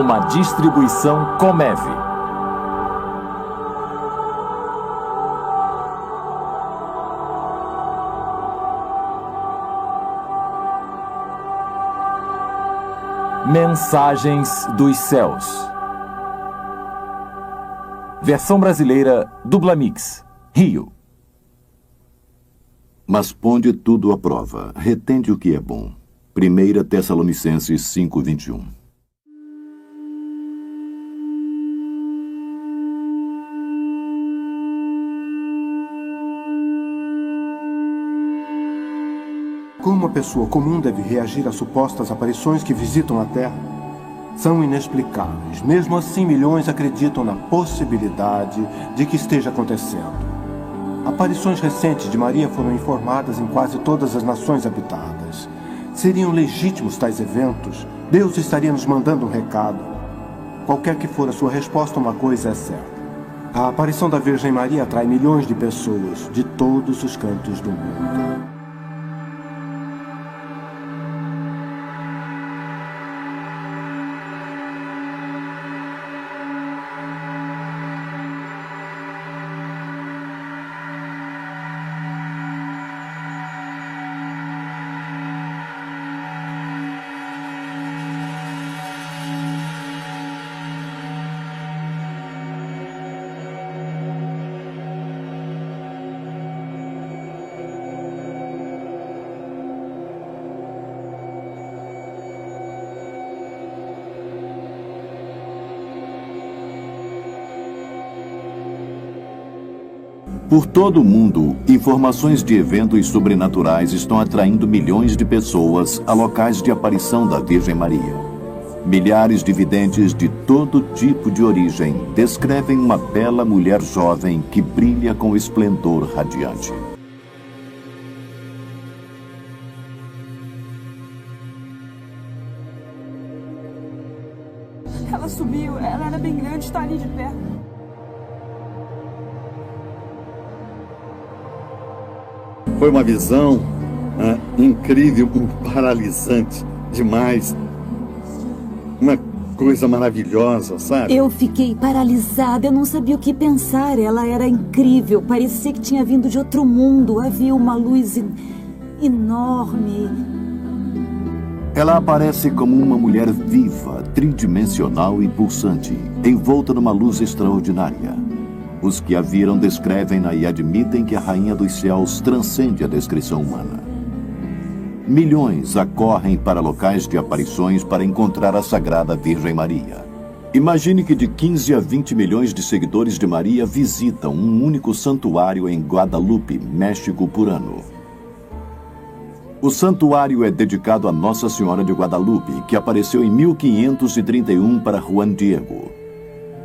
Uma distribuição Comev. Mensagens dos Céus. Versão brasileira Dublamix, Rio. Mas ponde tudo à prova, retende o que é bom. 1 Tessalonicenses 5:21. Como uma pessoa comum deve reagir a supostas aparições que visitam a Terra? São inexplicáveis. Mesmo assim, milhões acreditam na possibilidade de que esteja acontecendo. Aparições recentes de Maria foram informadas em quase todas as nações habitadas. Seriam legítimos tais eventos? Deus estaria nos mandando um recado. Qualquer que for a sua resposta, uma coisa é certa. A aparição da Virgem Maria atrai milhões de pessoas de todos os cantos do mundo. Por todo o mundo, informações de eventos sobrenaturais estão atraindo milhões de pessoas a locais de aparição da Virgem Maria. Milhares de videntes de todo tipo de origem descrevem uma bela mulher jovem que brilha com esplendor radiante. Ela subiu, ela era bem grande, está ali de pé. Foi uma visão incrível, paralisante demais. Uma coisa maravilhosa, sabe? Eu fiquei paralisada, eu não sabia o que pensar. Ela era incrível, parecia que tinha vindo de outro mundo. Havia uma luz enorme. Ela aparece como uma mulher viva, tridimensional e pulsante, envolta numa luz extraordinária. Os que a viram descrevem-na e admitem que a Rainha dos Céus transcende a descrição humana. Milhões acorrem para locais de aparições para encontrar a Sagrada Virgem Maria. Imagine que de 15 a 20 milhões de seguidores de Maria visitam um único santuário em Guadalupe, México, por ano. O santuário é dedicado a Nossa Senhora de Guadalupe, que apareceu em 1531 para Juan Diego.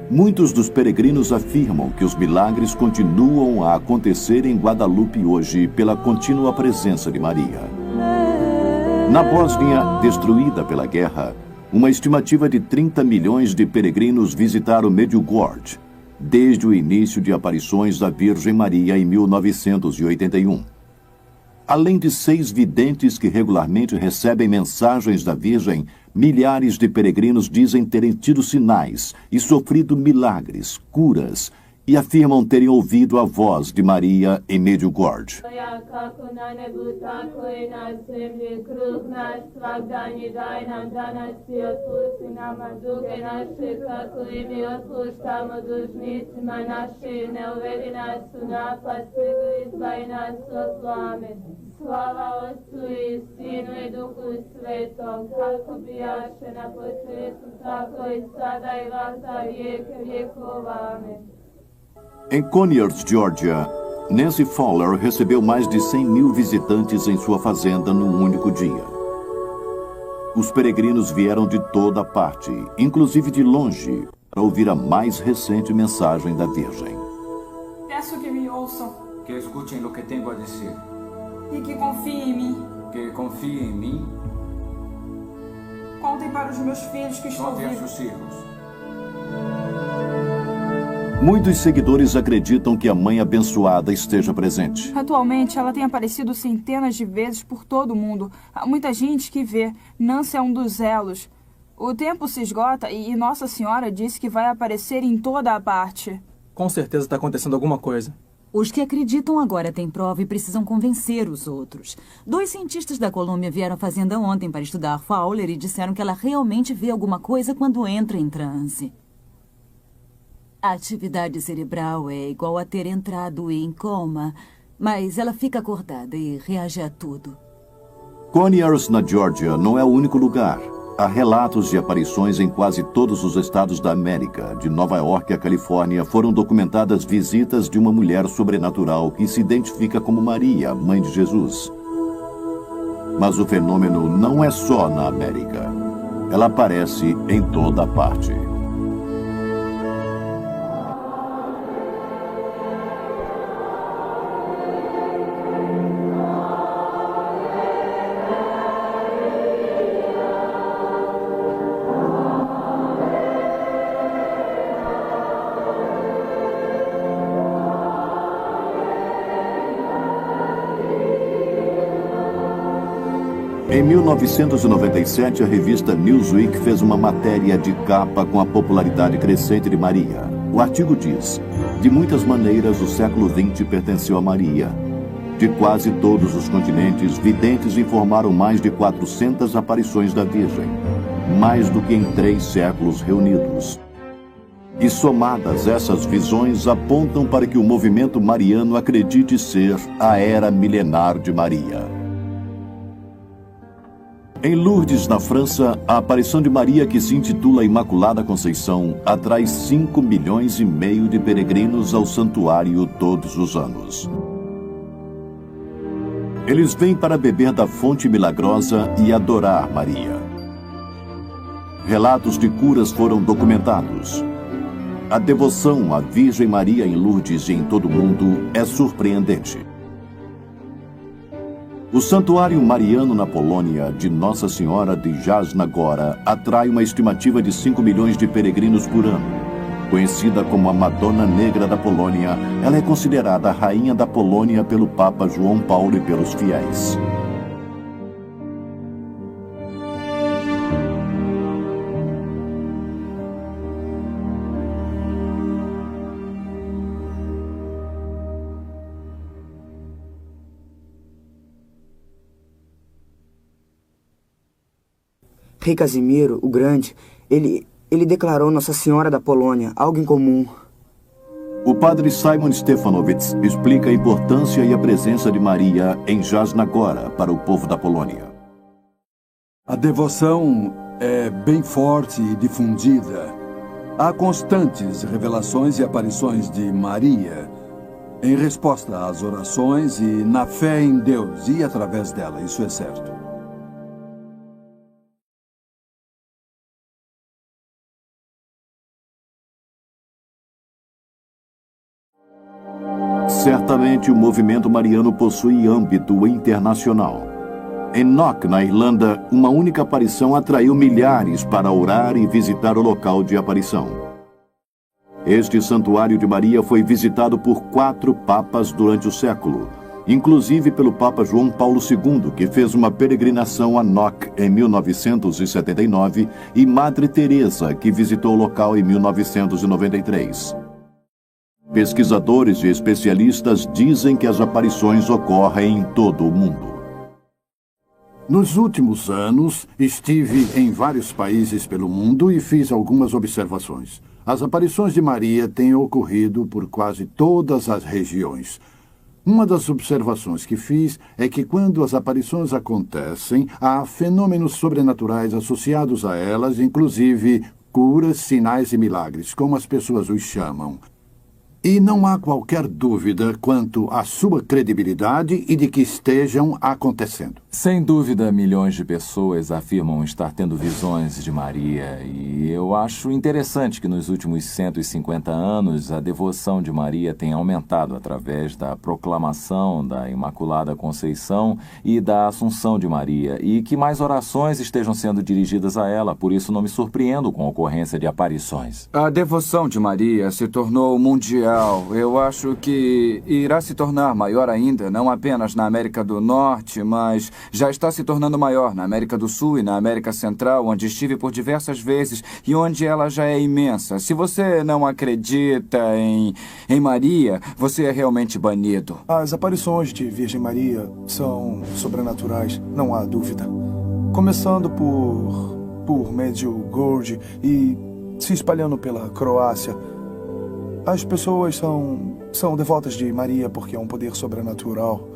Muitos dos peregrinos afirmam que os milagres continuam a acontecer em Guadalupe hoje pela contínua presença de Maria. Na Bósnia, destruída pela guerra, uma estimativa de 30 milhões de peregrinos visitaram Medjugorje, desde o início de aparições da Virgem Maria em 1981. Além de 6 videntes que regularmente recebem mensagens da Virgem, milhares de peregrinos dizem terem tido sinais e sofrido milagres, curas, e afirmam terem ouvido a voz de Maria em Medjugorje. Slava Otcu i Sinu i Duhu Svetom, kako bijaše na početku, tako i sada i vata vijeke vjekov. Amen. Em Conyers, Georgia, Nancy Fowler recebeu mais de 100 mil visitantes em sua fazenda num único dia. Os peregrinos vieram de toda parte, inclusive de longe, para ouvir a mais recente mensagem da Virgem. Peço que me ouçam. Que escutem o que tenho a dizer. E que confiem em mim. Que confiem em mim. Contem para os meus filhos que estão Contem a vivos. seus filhos. Muitos seguidores acreditam que a Mãe Abençoada esteja presente. Atualmente, ela tem aparecido centenas de vezes por todo o mundo. Há muita gente que vê. Nancy é um dos elos. O tempo se esgota e Nossa Senhora disse que vai aparecer em toda a parte. Com certeza está acontecendo alguma coisa. Os que acreditam agora têm prova e precisam convencer os outros. 2 cientistas da Colômbia vieram à fazenda ontem para estudar Fowler e disseram que ela realmente vê alguma coisa quando entra em transe. A atividade cerebral é igual a ter entrado em coma, mas ela fica acordada e reage a tudo. Conyers, na Geórgia, não é o único lugar. Há relatos de aparições em quase todos os estados da América. De Nova York à Califórnia, foram documentadas visitas de uma mulher sobrenatural que se identifica como Maria, mãe de Jesus. Mas o fenômeno não é só na América. Ela aparece em toda parte. Em 1997, a revista Newsweek fez uma matéria de capa com a popularidade crescente de Maria. O artigo diz: de muitas maneiras, o século XX pertenceu a Maria. De quase todos os continentes, videntes informaram mais de 400 aparições da Virgem, mais do que em 3 séculos reunidos. E somadas, essas visões apontam para que o movimento mariano acredite ser a era milenar de Maria. Em Lourdes, na França, a aparição de Maria, que se intitula Imaculada Conceição, atrai 5,5 milhões de peregrinos ao santuário todos os anos. Eles vêm para beber da fonte milagrosa e adorar Maria. Relatos de curas foram documentados. A devoção à Virgem Maria em Lourdes e em todo o mundo é surpreendente. O Santuário Mariano na Polônia, de Nossa Senhora de Jasna Góra, atrai uma estimativa de 5 milhões de peregrinos por ano. Conhecida como a Madonna Negra da Polônia, ela é considerada a rainha da Polônia pelo Papa João Paulo e pelos fiéis. Rei Casimiro, o Grande, ele declarou Nossa Senhora da Polônia, algo em comum. O padre Simon Stefanowicz explica a importância e a presença de Maria em Jasna Góra para o povo da Polônia. A devoção é bem forte e difundida. Há constantes revelações e aparições de Maria em resposta às orações e na fé em Deus e através dela, isso é certo. Certamente o movimento mariano possui âmbito internacional. Em Knock, na Irlanda, uma única aparição atraiu milhares para orar e visitar o local de aparição. Este santuário de Maria foi visitado por 4 papas durante o século, inclusive pelo Papa João Paulo II, que fez uma peregrinação a Knock em 1979, e Madre Teresa, que visitou o local em 1993. Pesquisadores e especialistas dizem que as aparições ocorrem em todo o mundo. Nos últimos anos, estive em vários países pelo mundo e fiz algumas observações. As aparições de Maria têm ocorrido por quase todas as regiões. Uma das observações que fiz é que quando as aparições acontecem, há fenômenos sobrenaturais associados a elas, inclusive curas, sinais e milagres, como as pessoas os chamam. E não há qualquer dúvida quanto à sua credibilidade e de que estejam acontecendo. Sem dúvida, milhões de pessoas afirmam estar tendo visões de Maria. E eu acho interessante que nos últimos 150 anos a devoção de Maria tenha aumentado através da proclamação da Imaculada Conceição e da Assunção de Maria. E que mais orações estejam sendo dirigidas a ela. Por isso não me surpreendo com a ocorrência de aparições. A devoção de Maria se tornou mundial. Eu acho que irá se tornar maior ainda, não apenas na América do Norte, mas já está se tornando maior na América do Sul e na América Central, onde estive por diversas vezes e onde ela já é imensa. Se você não acredita em Maria, você é realmente banido. As aparições de Virgem Maria são sobrenaturais, não há dúvida. Começando por Medjugorje e se espalhando pela Croácia. As pessoas são devotas de Maria porque é um poder sobrenatural.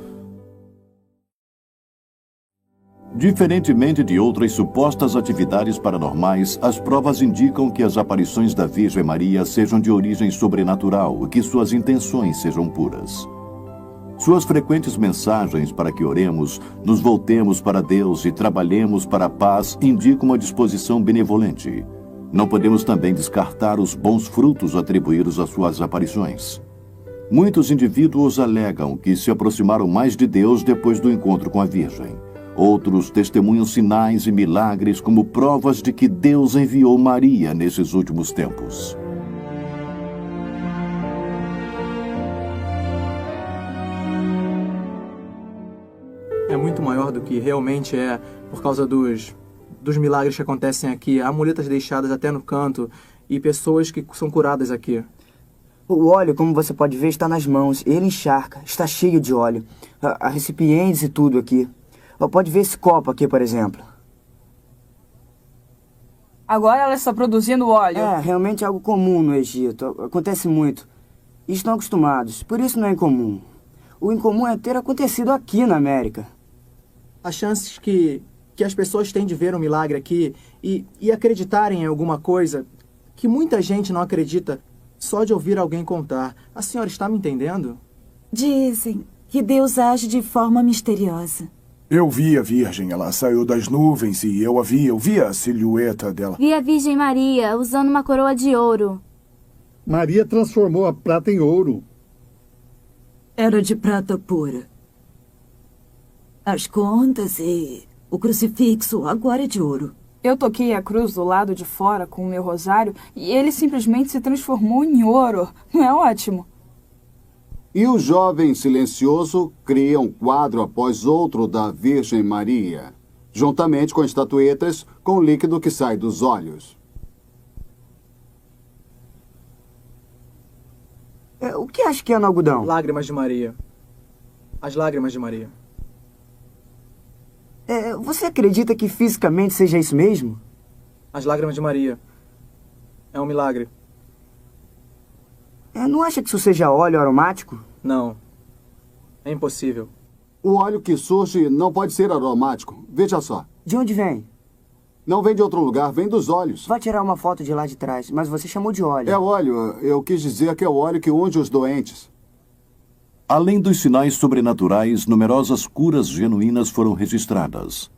Diferentemente de outras supostas atividades paranormais, as provas indicam que as aparições da Virgem Maria sejam de origem sobrenatural e que suas intenções sejam puras. Suas frequentes mensagens para que oremos, nos voltemos para Deus e trabalhemos para a paz indicam uma disposição benevolente. Não podemos também descartar os bons frutos atribuídos às suas aparições. Muitos indivíduos alegam que se aproximaram mais de Deus depois do encontro com a Virgem. Outros testemunham sinais e milagres como provas de que Deus enviou Maria nesses últimos tempos. É muito maior do que realmente é por causa dos milagres que acontecem aqui. Há muletas deixadas até no canto e pessoas que são curadas aqui. O óleo, como você pode ver, está nas mãos. Ele encharca, está cheio de óleo. Há recipientes e tudo aqui. Pode ver esse copo aqui, por exemplo. Agora ela está produzindo óleo. É, realmente é algo comum no Egito. Acontece muito. E estão acostumados. Por isso não é incomum. O incomum é ter acontecido aqui na América. As chances que as pessoas têm de ver um milagre aqui e acreditarem em alguma coisa que muita gente não acredita só de ouvir alguém contar. A senhora está me entendendo? Dizem que Deus age de forma misteriosa. Eu vi a Virgem, ela saiu das nuvens e eu vi a silhueta dela. Vi a Virgem Maria usando uma coroa de ouro. Maria transformou a prata em ouro. Era de prata pura. As contas e o crucifixo agora é de ouro. Eu toquei a cruz do lado de fora com o meu rosário e ele simplesmente se transformou em ouro. Não é ótimo? E o jovem silencioso cria um quadro após outro da Virgem Maria, juntamente com estatuetas com o líquido que sai dos olhos. O que acha que é no algodão? Lágrimas de Maria. As lágrimas de Maria. Você acredita que fisicamente seja isso mesmo? As lágrimas de Maria. É um milagre. Não acha que isso seja óleo aromático? Não. É impossível. O óleo que surge não pode ser aromático. Veja só. De onde vem? Não vem de outro lugar, vem dos olhos. Vai tirar uma foto de lá de trás, mas você chamou de óleo. É óleo. Eu quis dizer que é o óleo que unge os doentes. Além dos sinais sobrenaturais, numerosas curas genuínas foram registradas.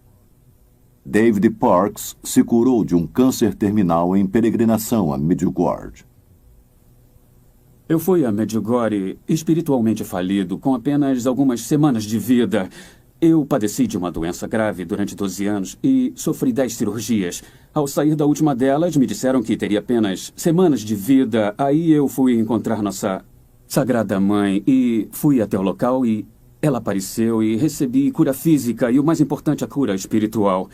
David Parks se curou de um câncer terminal em peregrinação a Medjugorje. Eu fui a Medjugorje espiritualmente falido, com apenas algumas semanas de vida. Eu padeci de uma doença grave durante 12 anos e sofri 10 cirurgias. Ao sair da última delas, me disseram que teria apenas semanas de vida. Aí eu fui encontrar nossa Sagrada Mãe e fui até o local e ela apareceu e recebi cura física e, o mais importante, a cura espiritual.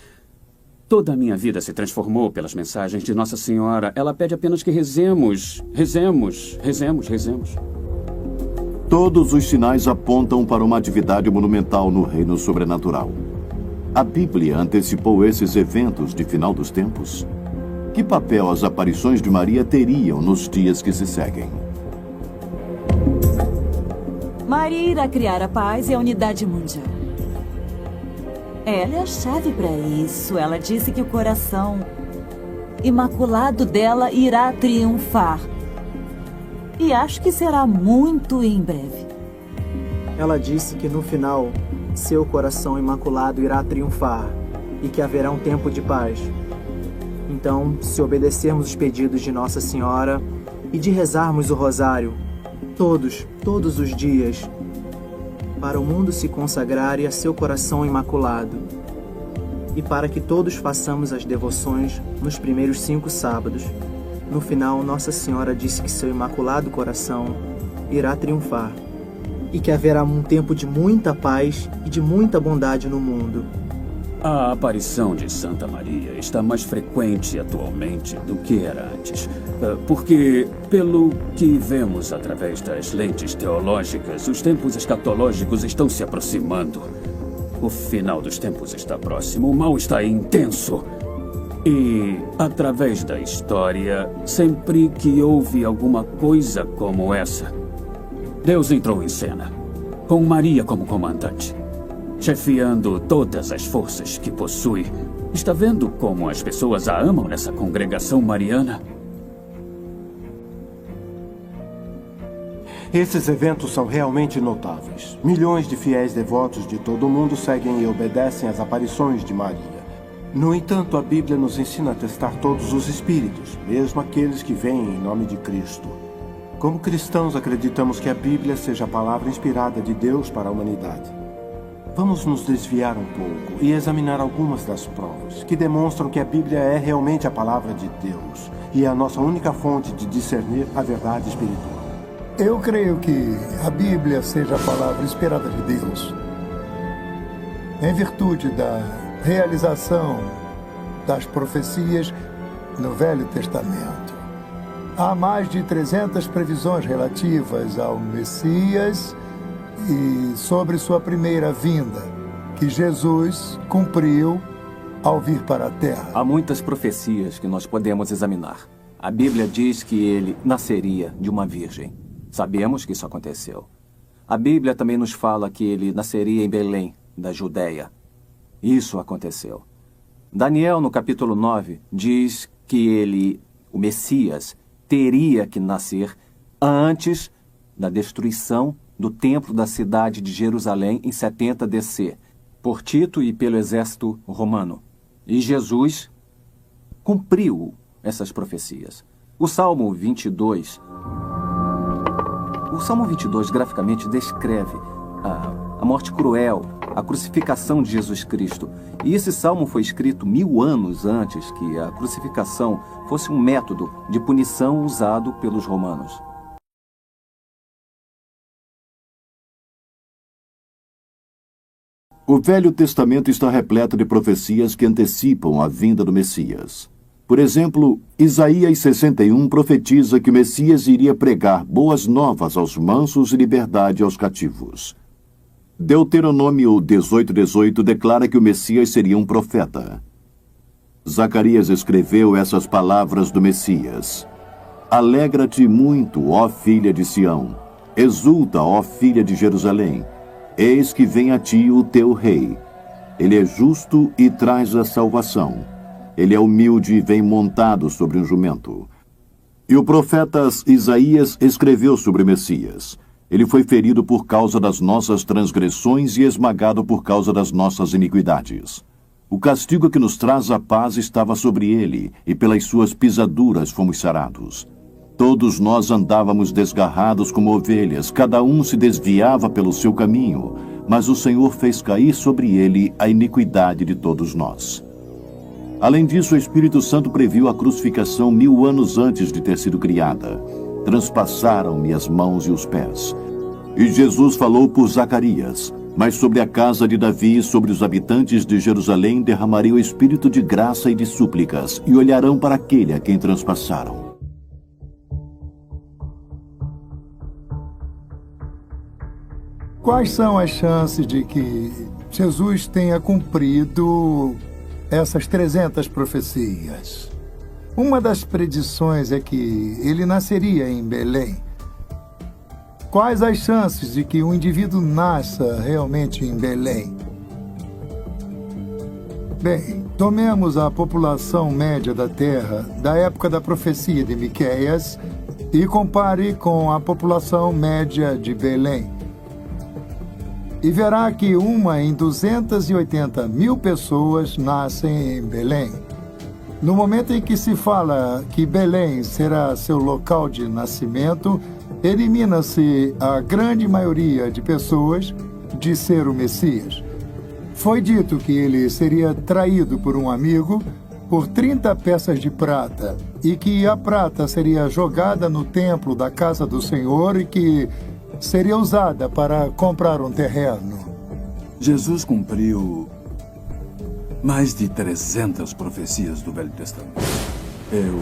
Toda a minha vida se transformou pelas mensagens de Nossa Senhora. Ela pede apenas que rezemos, rezemos, rezemos, rezemos. Todos os sinais apontam para uma atividade monumental no reino sobrenatural. A Bíblia antecipou esses eventos de final dos tempos? Que papel as aparições de Maria teriam nos dias que se seguem? Maria irá criar a paz e a unidade mundial. Ela é a chave para isso. Ela disse que o coração imaculado dela irá triunfar. E acho que será muito em breve. Ela disse que no final, seu coração imaculado irá triunfar e que haverá um tempo de paz. Então, se obedecermos os pedidos de Nossa Senhora e de rezarmos o rosário, todos os dias, para o mundo se consagrar e a seu coração imaculado, e para que todos façamos as devoções nos primeiros 5 sábados. No final, Nossa Senhora disse que seu imaculado coração irá triunfar e que haverá um tempo de muita paz e de muita bondade no mundo. A aparição de Santa Maria está mais frequente atualmente do que era antes. Porque, pelo que vemos através das lentes teológicas, os tempos escatológicos estão se aproximando. O final dos tempos está próximo, o mal está intenso. E, através da história, sempre que houve alguma coisa como essa, Deus entrou em cena, com Maria como comandante, chefiando todas as forças que possui. Está vendo como as pessoas a amam nessa congregação mariana? Esses eventos são realmente notáveis. Milhões de fiéis devotos de todo o mundo seguem e obedecem às aparições de Maria. No entanto, a Bíblia nos ensina a testar todos os espíritos, mesmo aqueles que vêm em nome de Cristo. Como cristãos, acreditamos que a Bíblia seja a palavra inspirada de Deus para a humanidade. Vamos nos desviar um pouco e examinar algumas das provas que demonstram que a Bíblia é realmente a palavra de Deus e é a nossa única fonte de discernir a verdade espiritual. Eu creio que a Bíblia seja a palavra inspirada de Deus, em virtude da realização das profecias no Velho Testamento. Há mais de 300 previsões relativas ao Messias e sobre sua primeira vinda, que Jesus cumpriu ao vir para a Terra. Há muitas profecias que nós podemos examinar. A Bíblia diz que ele nasceria de uma virgem. Sabemos que isso aconteceu. A Bíblia também nos fala que ele nasceria em Belém, da Judéia. Isso aconteceu. Daniel, no capítulo 9, diz que ele, o Messias, teria que nascer antes da destruição do templo da cidade de Jerusalém em 70 DC, por Tito e pelo exército romano. E Jesus cumpriu essas profecias. O Salmo 22 graficamente descreve a morte cruel, a crucificação de Jesus Cristo. E esse salmo foi escrito 1000 anos antes que a crucificação fosse um método de punição usado pelos romanos. O Velho Testamento está repleto de profecias que antecipam a vinda do Messias. Por exemplo, Isaías 61 profetiza que o Messias iria pregar boas novas aos mansos e liberdade aos cativos. Deuteronômio 18:18 declara que o Messias seria um profeta. Zacarias escreveu essas palavras do Messias: Alegra-te muito, ó filha de Sião. Exulta, ó filha de Jerusalém. Eis que vem a ti o teu rei. Ele é justo e traz a salvação. Ele é humilde e vem montado sobre um jumento. E o profeta Isaías escreveu sobre o Messias: Ele foi ferido por causa das nossas transgressões e esmagado por causa das nossas iniquidades. O castigo que nos traz a paz estava sobre ele, e pelas suas pisaduras fomos sarados. Todos nós andávamos desgarrados como ovelhas, cada um se desviava pelo seu caminho, mas o Senhor fez cair sobre ele a iniquidade de todos nós. Além disso, o Espírito Santo previu a crucificação 1000 anos antes de ter sido criada. Transpassaram-me as mãos e os pés. E Jesus falou por Zacarias: Mas sobre a casa de Davi e sobre os habitantes de Jerusalém derramarei o Espírito de graça e de súplicas, e olharão para aquele a quem transpassaram. Quais são as chances de que Jesus tenha cumprido essas 300 profecias? Uma das predições é que ele nasceria em Belém. Quais as chances de que um indivíduo nasça realmente em Belém? Bem, tomemos a população média da Terra da época da profecia de Miqueias e compare com a população média de Belém. E verá que 1 em 280 mil pessoas nascem em Belém. No momento em que se fala que Belém será seu local de nascimento, elimina-se a grande maioria de pessoas de ser o Messias. Foi dito que ele seria traído por um amigo por 30 peças de prata e que a prata seria jogada no templo da casa do Senhor e que seria usada para comprar um terreno. Jesus cumpriu mais de 300 profecias do Velho Testamento. Eu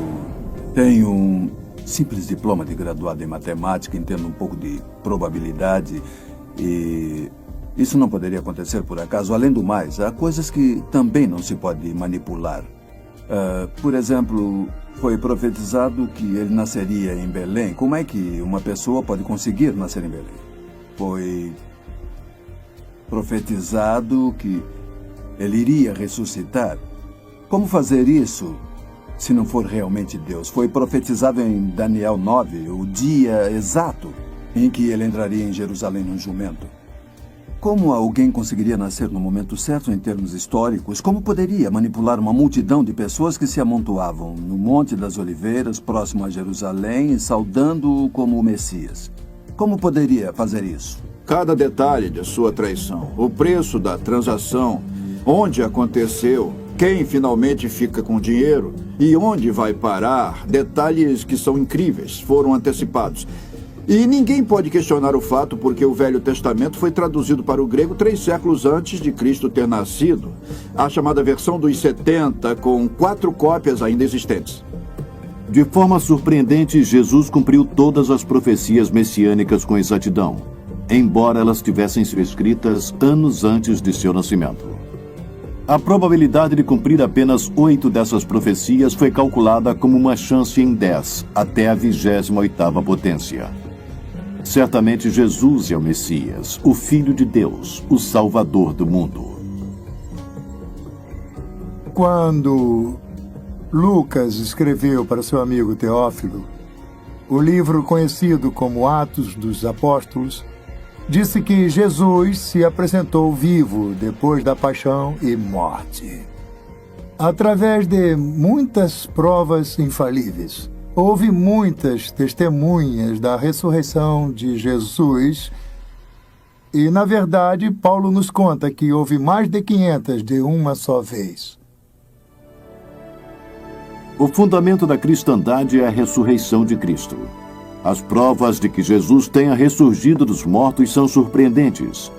tenho um simples diploma de graduado em matemática, entendo um pouco de probabilidade e isso não poderia acontecer por acaso. Além do mais, há coisas que também não se pode manipular. Por exemplo, foi profetizado que ele nasceria em Belém. Como é que uma pessoa pode conseguir nascer em Belém? Foi profetizado que ele iria ressuscitar. Como fazer isso se não for realmente Deus? Foi profetizado em Daniel 9, o dia exato em que ele entraria em Jerusalém num jumento. Como alguém conseguiria nascer no momento certo em termos históricos? Como poderia manipular uma multidão de pessoas que se amontoavam no Monte das Oliveiras, próximo a Jerusalém, saudando-o como o Messias? Como poderia fazer isso? Cada detalhe de sua traição, o preço da transação, onde aconteceu, quem finalmente fica com o dinheiro e onde vai parar, detalhes que são incríveis, foram antecipados. E ninguém pode questionar o fato porque o Velho Testamento foi traduzido para o grego 3 séculos antes de Cristo ter nascido. A chamada versão dos 70, com 4 cópias ainda existentes. De forma surpreendente, Jesus cumpriu todas as profecias messiânicas com exatidão, embora elas tivessem sido escritas anos antes de seu nascimento. A probabilidade de cumprir apenas 8 dessas profecias foi calculada como uma chance em 10, até a 28ª potência. Certamente Jesus é o Messias, o Filho de Deus, o Salvador do mundo. Quando Lucas escreveu para seu amigo Teófilo o livro conhecido como Atos dos Apóstolos, disse que Jesus se apresentou vivo depois da paixão e morte. Através de muitas provas infalíveis, houve muitas testemunhas da ressurreição de Jesus e, na verdade, Paulo nos conta que houve mais de 500 de uma só vez. O fundamento da cristandade é a ressurreição de Cristo. As provas de que Jesus tenha ressurgido dos mortos são surpreendentes.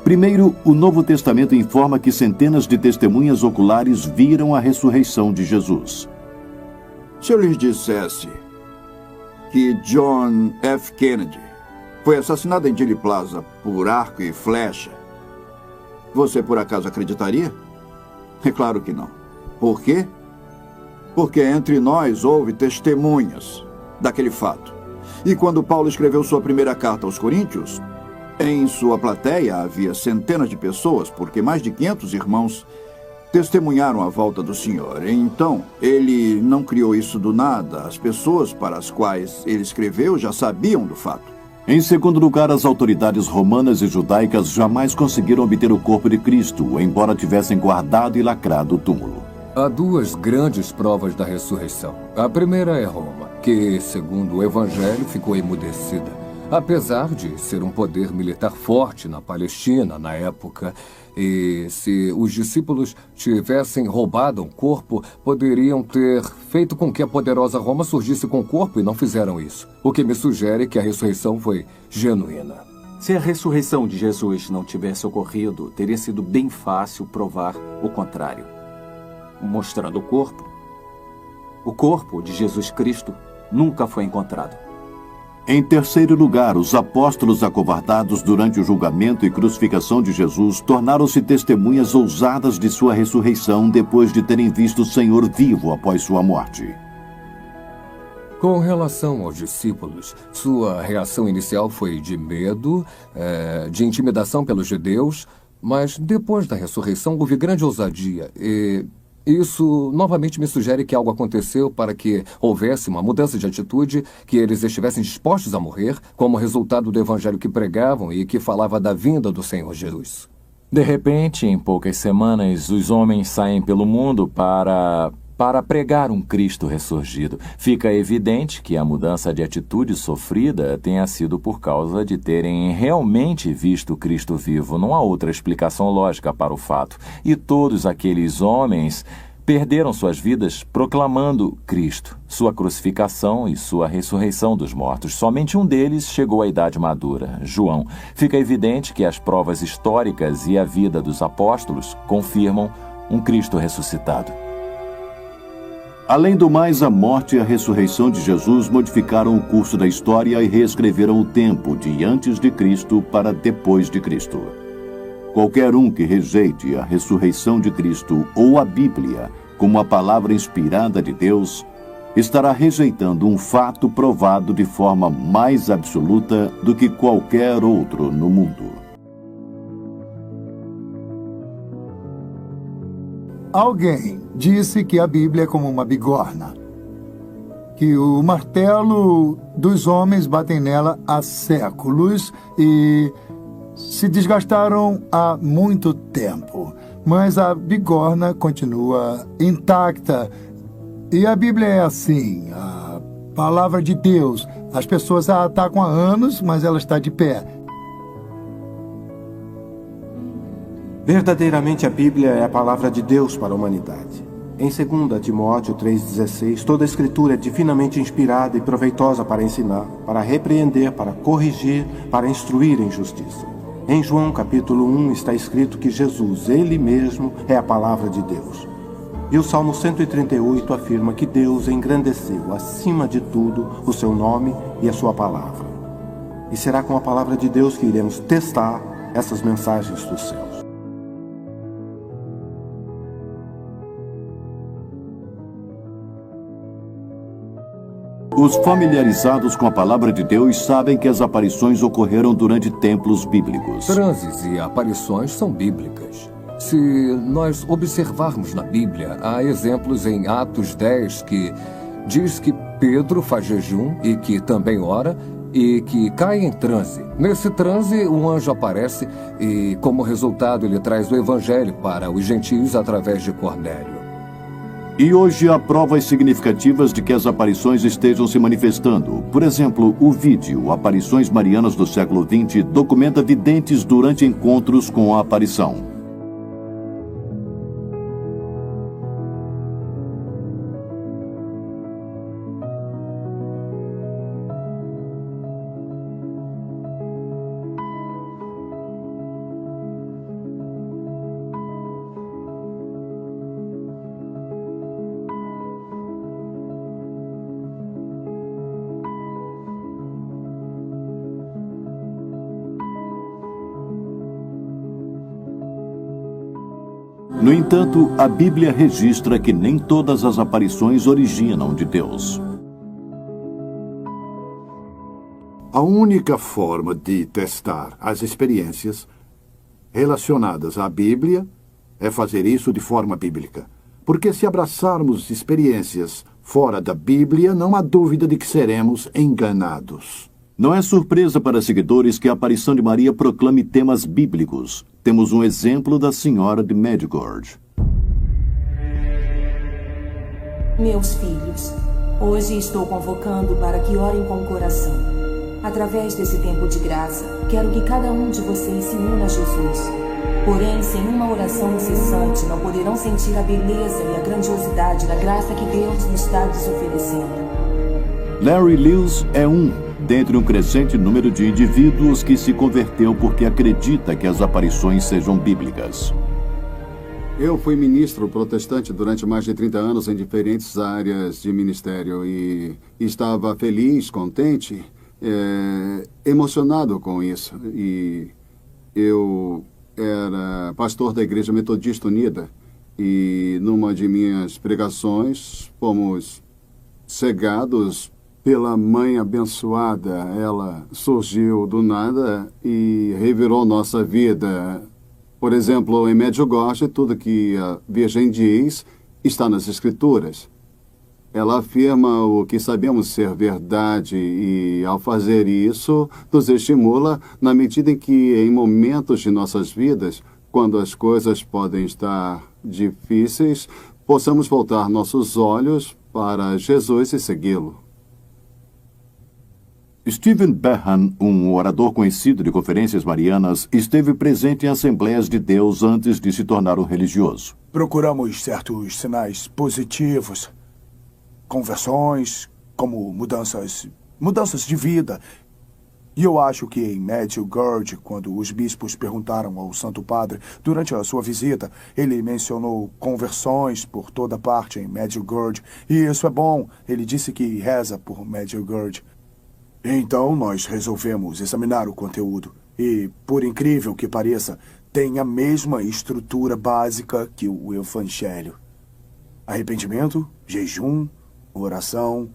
Primeiro, o Novo Testamento informa que centenas de testemunhas oculares viram a ressurreição de Jesus. Se eu lhes dissesse que John F. Kennedy foi assassinado em Dealey Plaza por arco e flecha, você por acaso acreditaria? É claro que não. Por quê? Porque entre nós houve testemunhas daquele fato. E quando Paulo escreveu sua primeira carta aos Coríntios, em sua plateia havia centenas de pessoas, porque mais de 500 irmãos testemunharam a volta do Senhor. Então, ele não criou isso do nada. As pessoas para as quais ele escreveu já sabiam do fato. Em segundo lugar, as autoridades romanas e judaicas jamais conseguiram obter o corpo de Cristo, embora tivessem guardado e lacrado o túmulo. Há 2 grandes provas da ressurreição. A primeira é Roma, que, segundo o Evangelho, ficou emudecida. Apesar de ser um poder militar forte na Palestina na época, e se os discípulos tivessem roubado um corpo, poderiam ter feito com que a poderosa Roma surgisse com o corpo e não fizeram isso. O que me sugere que a ressurreição foi genuína. Se a ressurreição de Jesus não tivesse ocorrido, teria sido bem fácil provar o contrário. Mostrando o corpo de Jesus Cristo nunca foi encontrado. Em terceiro lugar, os apóstolos acovardados durante o julgamento e crucificação de Jesus tornaram-se testemunhas ousadas de sua ressurreição depois de terem visto o Senhor vivo após sua morte. Com relação aos discípulos, sua reação inicial foi de medo, de intimidação pelos judeus, mas depois da ressurreição houve grande ousadia e isso novamente me sugere que algo aconteceu para que houvesse uma mudança de atitude, que eles estivessem dispostos a morrer, como resultado do evangelho que pregavam e que falava da vinda do Senhor Jesus. De repente, em poucas semanas, os homens saem pelo mundo para pregar um Cristo ressurgido. Fica evidente que a mudança de atitude sofrida tenha sido por causa de terem realmente visto Cristo vivo. Não há outra explicação lógica para o fato. E todos aqueles homens perderam suas vidas proclamando Cristo, sua crucificação e sua ressurreição dos mortos. Somente um deles chegou à idade madura, João. Fica evidente que as provas históricas e a vida dos apóstolos confirmam um Cristo ressuscitado. Além do mais, a morte e a ressurreição de Jesus modificaram o curso da história e reescreveram o tempo de antes de Cristo para depois de Cristo. Qualquer um que rejeite a ressurreição de Cristo ou a Bíblia como a palavra inspirada de Deus, estará rejeitando um fato provado de forma mais absoluta do que qualquer outro no mundo. Alguém disse que a Bíblia é como uma bigorna, que o martelo dos homens batem nela há séculos e se desgastaram há muito tempo, mas a bigorna continua intacta. E a Bíblia é assim, a palavra de Deus. As pessoas a atacam há anos, mas ela está de pé. Verdadeiramente a Bíblia é a palavra de Deus para a humanidade. Em 2 Timóteo 3,16, toda a Escritura é divinamente inspirada e proveitosa para ensinar, para repreender, para corrigir, para instruir em justiça. Em João capítulo 1 está escrito que Jesus, Ele mesmo, é a palavra de Deus. E o Salmo 138 afirma que Deus engrandeceu, acima de tudo, o seu nome e a sua palavra. E será com a palavra de Deus que iremos testar essas mensagens dos céus. Os familiarizados com a palavra de Deus sabem que as aparições ocorreram durante templos bíblicos. Transes e aparições são bíblicas. Se nós observarmos na Bíblia, há exemplos em Atos 10 que diz que Pedro faz jejum e que também ora e que cai em transe. Nesse transe, um anjo aparece e, como resultado, ele traz o evangelho para os gentios através de Cornélio. E hoje há provas significativas de que as aparições estejam se manifestando. Por exemplo, o vídeo Aparições Marianas do século XX documenta videntes durante encontros com a aparição. No entanto, a Bíblia registra que nem todas as aparições originam de Deus. A única forma de testar as experiências relacionadas à Bíblia é fazer isso de forma bíblica. Porque se abraçarmos experiências fora da Bíblia, não há dúvida de que seremos enganados. Não é surpresa para seguidores que a aparição de Maria proclame temas bíblicos. Temos um exemplo da Senhora de Medjugorje. Meus filhos, hoje estou convocando para que orem com o coração. Através desse tempo de graça, quero que cada um de vocês se una a Jesus. Porém, sem uma oração incessante, não poderão sentir a beleza e a grandiosidade da graça que Deus nos está lhes oferecendo. Larry Lewis é dentre um crescente número de indivíduos que se converteu porque acredita que as aparições sejam bíblicas. Eu fui ministro protestante durante mais de 30 anos em diferentes áreas de ministério e estava feliz, contente, emocionado com isso. E eu era pastor da Igreja Metodista Unida e numa de minhas pregações fomos cegados pela Mãe abençoada. Ela surgiu do nada e revirou nossa vida. Por exemplo, em Medjugorje, tudo que a Virgem diz está nas Escrituras. Ela afirma o que sabemos ser verdade e, ao fazer isso, nos estimula na medida em que, em momentos de nossas vidas, quando as coisas podem estar difíceis, possamos voltar nossos olhos para Jesus e segui-lo. Stephen Behan, um orador conhecido de conferências marianas, esteve presente em Assembleias de Deus antes de se tornar um religioso. Procuramos certos sinais positivos, conversões, como mudanças de vida. E eu acho que em Medjugorje, quando os bispos perguntaram ao Santo Padre durante a sua visita, ele mencionou conversões por toda parte em Medjugorje. E isso é bom. Ele disse que reza por Medjugorje. Então nós resolvemos examinar o conteúdo. E, por incrível que pareça, tem a mesma estrutura básica que o Evangelho. Arrependimento, jejum, oração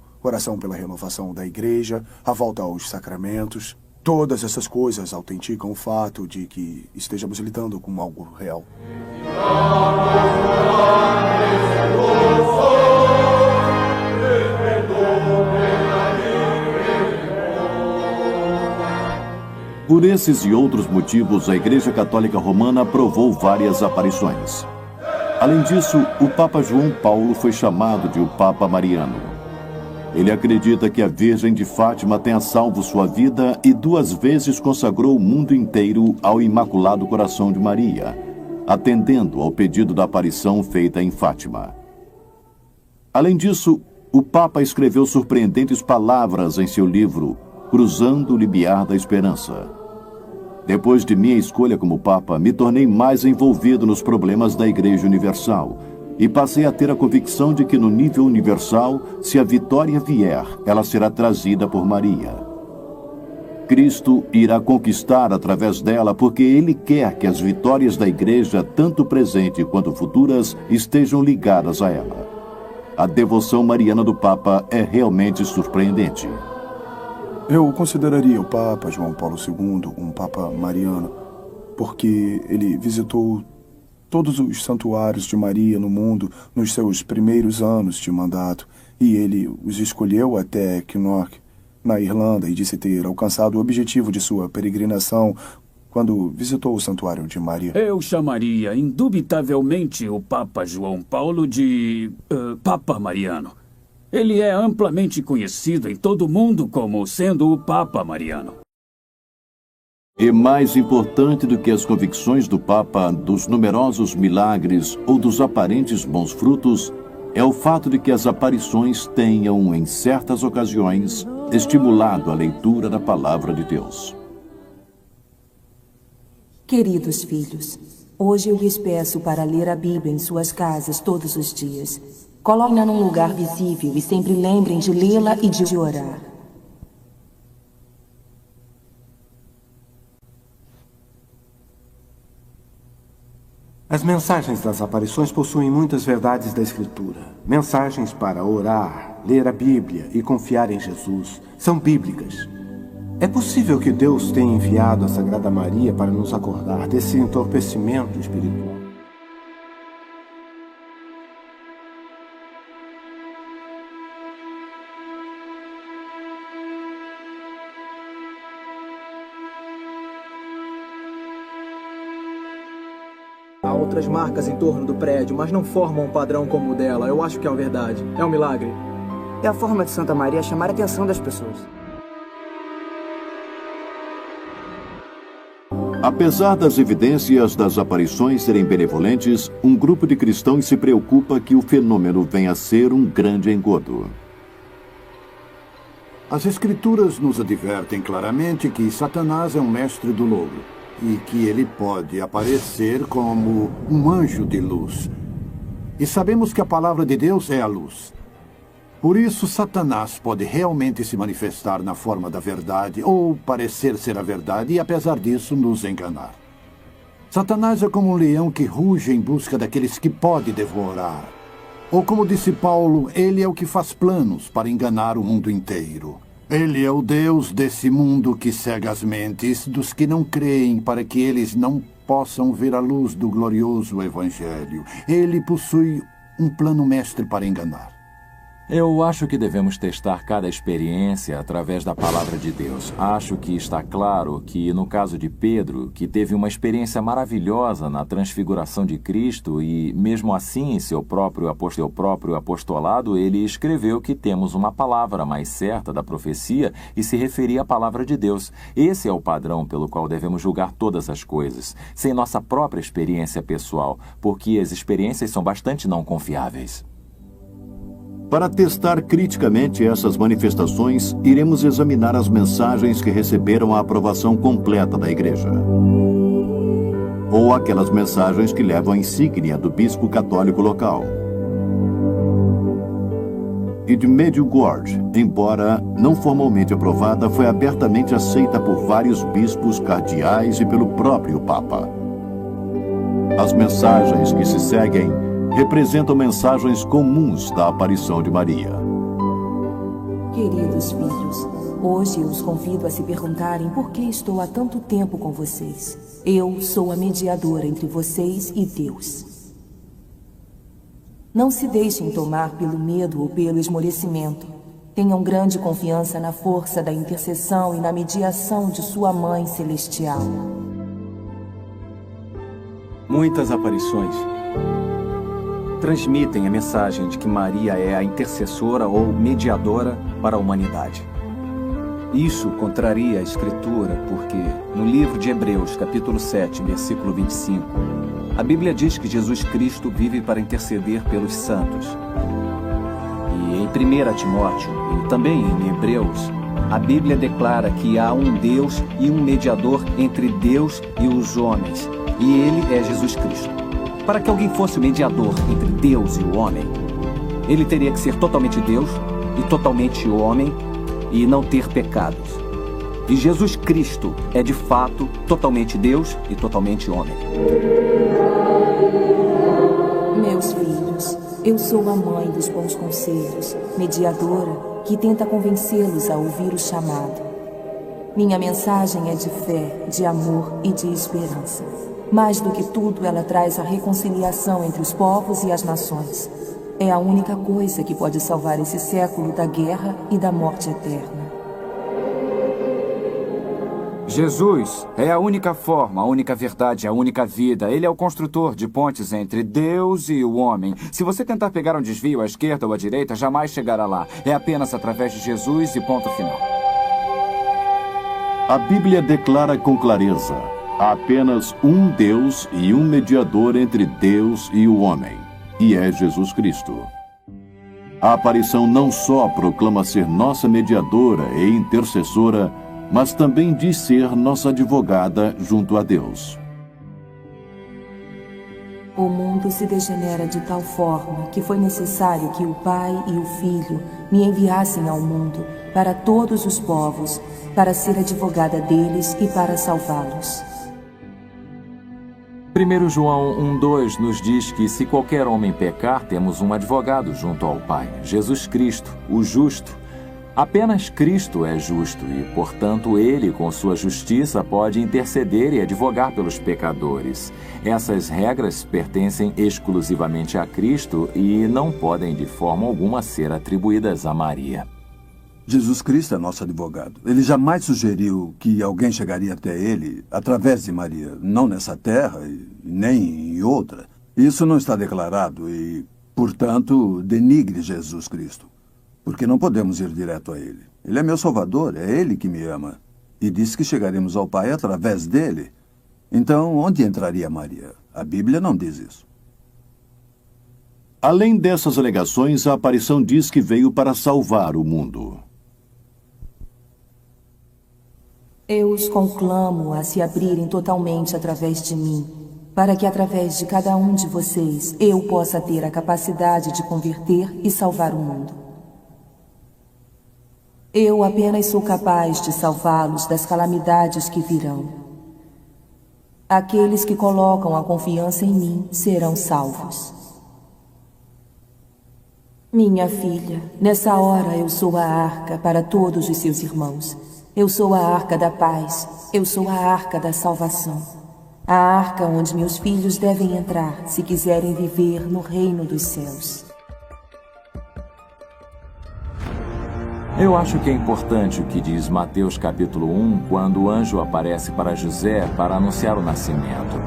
pela renovação da igreja, a volta aos sacramentos. Todas essas coisas autenticam o fato de que estejamos lidando com algo real. Por esses e outros motivos, a Igreja Católica Romana aprovou várias aparições. Além disso, o Papa João Paulo foi chamado de o Papa Mariano. Ele acredita que a Virgem de Fátima tenha salvo sua vida e 2 vezes consagrou o mundo inteiro ao Imaculado Coração de Maria, atendendo ao pedido da aparição feita em Fátima. Além disso, o Papa escreveu surpreendentes palavras em seu livro Cruzando o Limiar da Esperança. Depois de minha escolha como Papa, me tornei mais envolvido nos problemas da Igreja Universal e passei a ter a convicção de que no nível universal, se a vitória vier, ela será trazida por Maria. Cristo irá conquistar através dela porque Ele quer que as vitórias da Igreja, tanto presente quanto futuras, estejam ligadas a ela. A devoção mariana do Papa é realmente surpreendente. Eu consideraria o Papa João Paulo II um Papa mariano, porque ele visitou todos os santuários de Maria no mundo nos seus primeiros anos de mandato, e ele os escolheu até Kinnock, na Irlanda, e disse ter alcançado o objetivo de sua peregrinação quando visitou o santuário de Maria. Eu chamaria indubitavelmente o Papa João Paulo de Papa Mariano. Ele é amplamente conhecido em todo o mundo como sendo o Papa Mariano. E mais importante do que as convicções do Papa, dos numerosos milagres ou dos aparentes bons frutos, é o fato de que as aparições tenham, em certas ocasiões, estimulado a leitura da Palavra de Deus. Queridos filhos, hoje eu lhes peço para ler a Bíblia em suas casas todos os dias. Coloquem-na num lugar visível e sempre lembrem de lê-la e de orar. As mensagens das aparições possuem muitas verdades da Escritura. Mensagens para orar, ler a Bíblia e confiar em Jesus são bíblicas. É possível que Deus tenha enviado a Sagrada Maria para nos acordar desse entorpecimento espiritual. Há outras marcas em torno do prédio, mas não formam um padrão como o dela. Eu acho que é a verdade. É um milagre. É a forma de Santa Maria chamar a atenção das pessoas. Apesar das evidências das aparições serem benevolentes, um grupo de cristãos se preocupa que o fenômeno venha a ser um grande engodo. As Escrituras nos advertem claramente que Satanás é um mestre do louro e que ele pode aparecer como um anjo de luz. E sabemos que a palavra de Deus é a luz. Por isso, Satanás pode realmente se manifestar na forma da verdade ou parecer ser a verdade e, apesar disso, nos enganar. Satanás é como um leão que ruge em busca daqueles que pode devorar. Ou, como disse Paulo, ele é o que faz planos para enganar o mundo inteiro. Ele é o Deus desse mundo que cega as mentes dos que não creem para que eles não possam ver a luz do glorioso Evangelho. Ele possui um plano mestre para enganar. Eu acho que devemos testar cada experiência através da palavra de Deus. Acho que está claro que, no caso de Pedro, que teve uma experiência maravilhosa na transfiguração de Cristo e, mesmo assim, em seu próprio apostolado, ele escreveu que temos uma palavra mais certa da profecia e se referia à palavra de Deus. Esse é o padrão pelo qual devemos julgar todas as coisas, sem nossa própria experiência pessoal, porque as experiências são bastante não confiáveis. Para testar criticamente essas manifestações, iremos examinar as mensagens que receberam a aprovação completa da Igreja. Ou aquelas mensagens que levam a insígnia do bispo católico local. E de Medjugorje, embora não formalmente aprovada, foi abertamente aceita por vários bispos, cardeais e pelo próprio Papa. As mensagens que se seguem representam mensagens comuns da aparição de Maria. Queridos filhos, hoje eu os convido a se perguntarem por que estou há tanto tempo com vocês. Eu sou a mediadora entre vocês e Deus. Não se deixem tomar pelo medo ou pelo esmorecimento. Tenham grande confiança na força da intercessão e na mediação de sua Mãe Celestial. Muitas aparições transmitem a mensagem de que Maria é a intercessora ou mediadora para a humanidade. Isso contraria a Escritura, porque no livro de Hebreus, capítulo 7, versículo 25, a Bíblia diz que Jesus Cristo vive para interceder pelos santos. E em 1 Timóteo e também em Hebreus, a Bíblia declara que há um Deus e um mediador entre Deus e os homens, e ele é Jesus Cristo. Para que alguém fosse mediador entre Deus e o homem, ele teria que ser totalmente Deus e totalmente homem e não ter pecados. E Jesus Cristo é de fato totalmente Deus e totalmente homem. Meus filhos, eu sou a mãe dos bons conselhos, mediadora que tenta convencê-los a ouvir o chamado. Minha mensagem é de fé, de amor e de esperança. Mais do que tudo, ela traz a reconciliação entre os povos e as nações. É a única coisa que pode salvar esse século da guerra e da morte eterna. Jesus é a única forma, a única verdade, a única vida. Ele é o construtor de pontes entre Deus e o homem. Se você tentar pegar um desvio à esquerda ou à direita, jamais chegará lá. É apenas através de Jesus e ponto final. A Bíblia declara com clareza: há apenas um Deus e um mediador entre Deus e o homem, e é Jesus Cristo. A aparição não só proclama ser nossa mediadora e intercessora, mas também diz ser nossa advogada junto a Deus. O mundo se degenera de tal forma que foi necessário que o Pai e o Filho me enviassem ao mundo, para todos os povos, para ser advogada deles e para salvá-los. 1 João 1,2 nos diz que se qualquer homem pecar, temos um advogado junto ao Pai, Jesus Cristo, o justo. Apenas Cristo é justo e, portanto, Ele, com sua justiça, pode interceder e advogar pelos pecadores. Essas regras pertencem exclusivamente a Cristo e não podem, de forma alguma, ser atribuídas a Maria. Jesus Cristo é nosso advogado. Ele jamais sugeriu que alguém chegaria até ele através de Maria, não nessa terra e nem em outra. Isso não está declarado e, portanto, denigre Jesus Cristo. Porque não podemos ir direto a ele. Ele é meu Salvador, é ele que me ama. E disse que chegaremos ao Pai através dele. Então, onde entraria Maria? A Bíblia não diz isso. Além dessas alegações, a aparição diz que veio para salvar o mundo. Eu os conclamo a se abrirem totalmente através de mim, para que através de cada um de vocês eu possa ter a capacidade de converter e salvar o mundo. Eu apenas sou capaz de salvá-los das calamidades que virão. Aqueles que colocam a confiança em mim serão salvos. Minha filha, nessa hora eu sou a arca para todos os seus irmãos. Eu sou a arca da paz, eu sou a arca da salvação. A arca onde meus filhos devem entrar se quiserem viver no reino dos céus. Eu acho que é importante o que diz Mateus capítulo 1, quando o anjo aparece para José para anunciar o nascimento.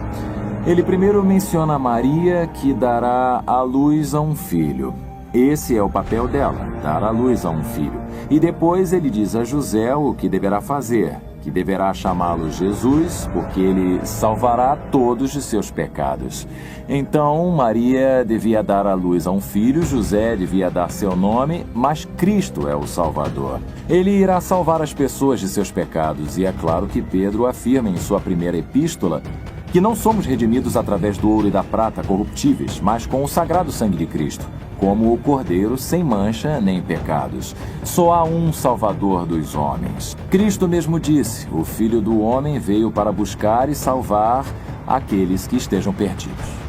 Ele primeiro menciona Maria, que dará à luz a um filho. Esse é o papel dela, dar à luz a um filho. E depois ele diz a José o que deverá fazer, que deverá chamá-lo Jesus, porque ele salvará todos de seus pecados. Então, Maria devia dar à luz a um filho, José devia dar seu nome, mas Cristo é o Salvador. Ele irá salvar as pessoas de seus pecados, e é claro que Pedro afirma em sua primeira epístola que não somos redimidos através do ouro e da prata corruptíveis, mas com o sagrado sangue de Cristo, como o Cordeiro sem mancha nem pecados. Só há um Salvador dos homens. Cristo mesmo disse: o Filho do Homem veio para buscar e salvar aqueles que estejam perdidos.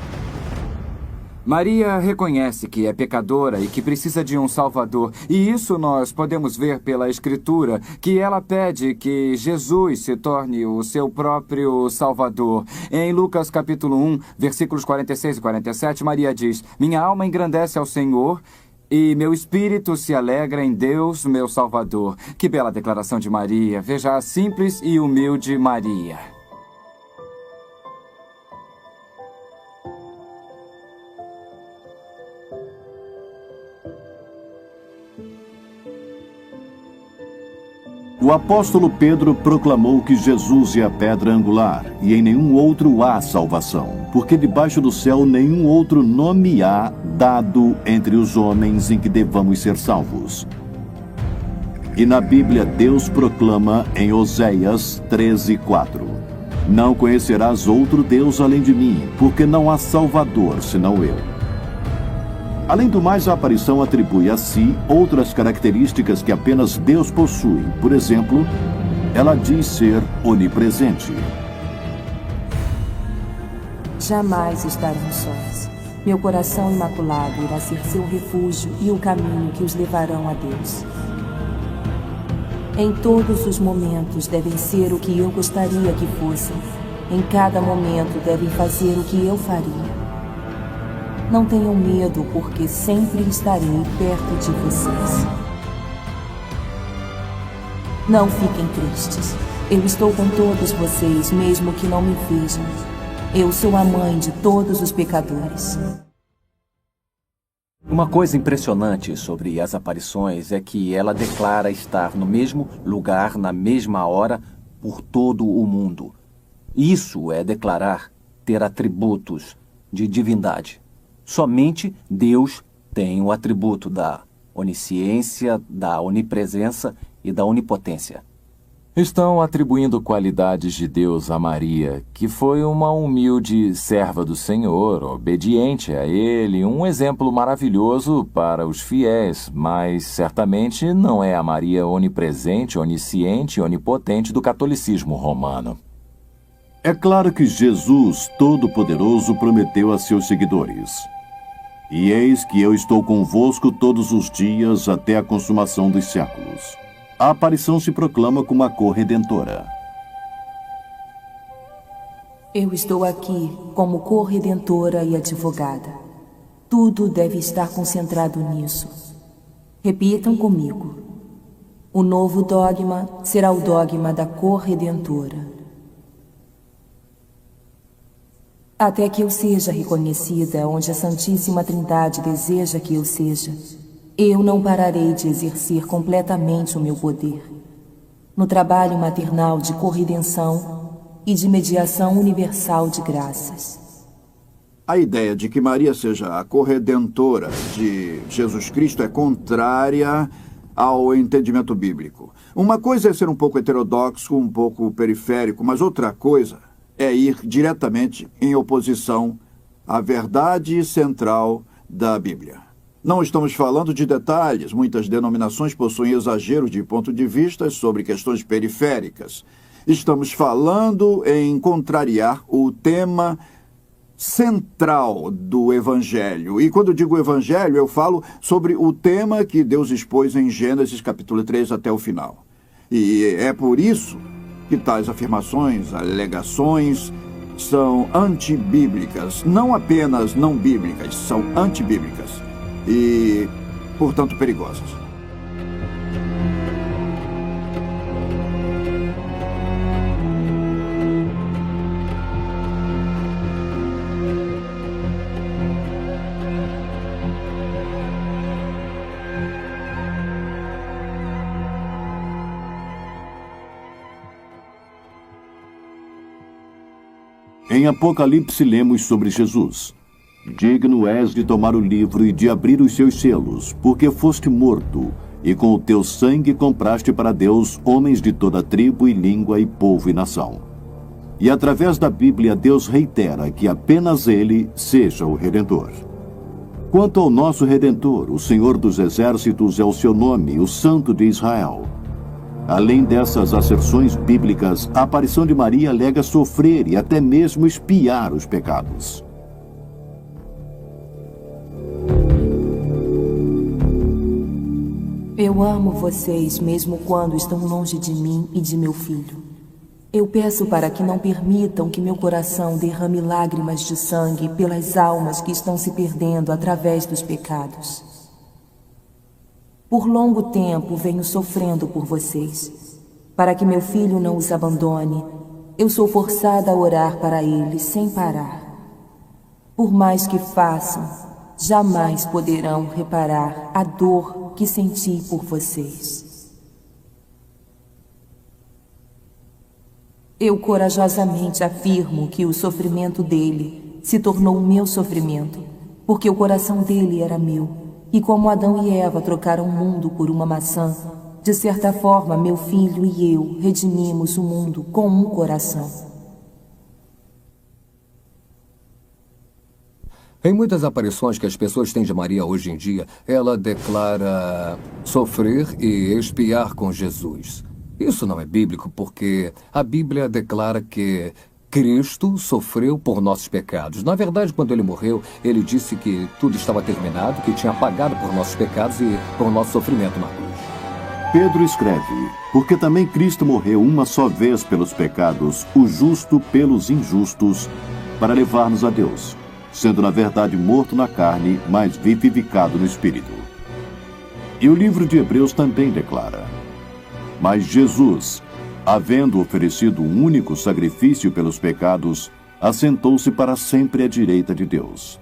Maria reconhece que é pecadora e que precisa de um Salvador. E isso nós podemos ver pela Escritura, que ela pede que Jesus se torne o seu próprio Salvador. Em Lucas capítulo 1, versículos 46 e 47, Maria diz: minha alma engrandece ao Senhor e meu espírito se alegra em Deus, meu Salvador. Que bela declaração de Maria. Veja a simples e humilde Maria. O apóstolo Pedro proclamou que Jesus é a pedra angular, e em nenhum outro há salvação, porque debaixo do céu nenhum outro nome há dado entre os homens em que devamos ser salvos. E na Bíblia Deus proclama em Oséias 13:4: não conhecerás outro Deus além de mim, porque não há Salvador senão eu. Além do mais, a aparição atribui a si outras características que apenas Deus possui. Por exemplo, ela diz ser onipresente. Jamais estarão sós. Meu coração imaculado irá ser seu refúgio e o caminho que os levarão a Deus. Em todos os momentos devem ser o que eu gostaria que fossem. Em cada momento devem fazer o que eu faria. Não tenham medo, porque sempre estarei perto de vocês. Não fiquem tristes. Eu estou com todos vocês, mesmo que não me vejam. Eu sou a mãe de todos os pecadores. Uma coisa impressionante sobre as aparições é que ela declara estar no mesmo lugar, na mesma hora, por todo o mundo. Isso é declarar ter atributos de divindade. Somente Deus tem o atributo da onisciência, da onipresença e da onipotência. Estão atribuindo qualidades de Deus a Maria, que foi uma humilde serva do Senhor, obediente a Ele, um exemplo maravilhoso para os fiéis, mas certamente não é a Maria onipresente, onisciente e onipotente do catolicismo romano. É claro que Jesus, Todo-Poderoso, prometeu a seus seguidores: e eis que eu estou convosco todos os dias até a consumação dos séculos. A aparição se proclama como a corredentora. Eu estou aqui como corredentora e advogada. Tudo deve estar concentrado nisso. Repitam comigo. O novo dogma será o dogma da corredentora. Até que eu seja reconhecida onde a Santíssima Trindade deseja que eu seja, eu não pararei de exercer completamente o meu poder. No trabalho maternal de corredenção e de mediação universal de graças. A ideia de que Maria seja a corredentora de Jesus Cristo é contrária ao entendimento bíblico. Uma coisa é ser um pouco heterodoxo, um pouco periférico, mas outra coisa é ir diretamente em oposição à verdade central da Bíblia. Não estamos falando de detalhes. Muitas denominações possuem exagero de ponto de vista sobre questões periféricas. Estamos falando em contrariar o tema central do Evangelho. E quando digo Evangelho, eu falo sobre o tema que Deus expôs em Gênesis capítulo 3 até o final. E é por isso que tais afirmações, alegações, são antibíblicas. Não apenas não bíblicas, são antibíblicas e, portanto, perigosas. Em Apocalipse lemos sobre Jesus. Digno és de tomar o livro e de abrir os seus selos, porque foste morto, e com o teu sangue compraste para Deus homens de toda tribo e língua e povo e nação. E através da Bíblia Deus reitera que apenas Ele seja o Redentor. Quanto ao nosso Redentor, o Senhor dos Exércitos é o seu nome, o Santo de Israel. Além dessas asserções bíblicas, a aparição de Maria alega sofrer e até mesmo expiar os pecados. Eu amo vocês mesmo quando estão longe de mim e de meu filho. Eu peço para que não permitam que meu coração derrame lágrimas de sangue pelas almas que estão se perdendo através dos pecados. Por longo tempo venho sofrendo por vocês. Para que meu filho não os abandone, eu sou forçada a orar para ele sem parar. Por mais que façam, jamais poderão reparar a dor que senti por vocês. Eu corajosamente afirmo que o sofrimento dele se tornou meu sofrimento, porque o coração dele era meu, e como Adão e Eva trocaram o mundo por uma maçã, de certa forma meu filho e eu redimimos o mundo com um coração. Em muitas aparições que as pessoas têm de Maria hoje em dia, ela declara sofrer e expiar com Jesus. Isso não é bíblico porque a Bíblia declara que Cristo sofreu por nossos pecados. Na verdade, quando ele morreu, ele disse que tudo estava terminado, que tinha pagado por nossos pecados e por nosso sofrimento na cruz. Pedro escreve, porque também Cristo morreu uma só vez pelos pecados, o justo pelos injustos, para levar-nos a Deus, sendo na verdade morto na carne, mas vivificado no Espírito. E o livro de Hebreus também declara, mas Jesus, havendo oferecido um único sacrifício pelos pecados, assentou-se para sempre à direita de Deus.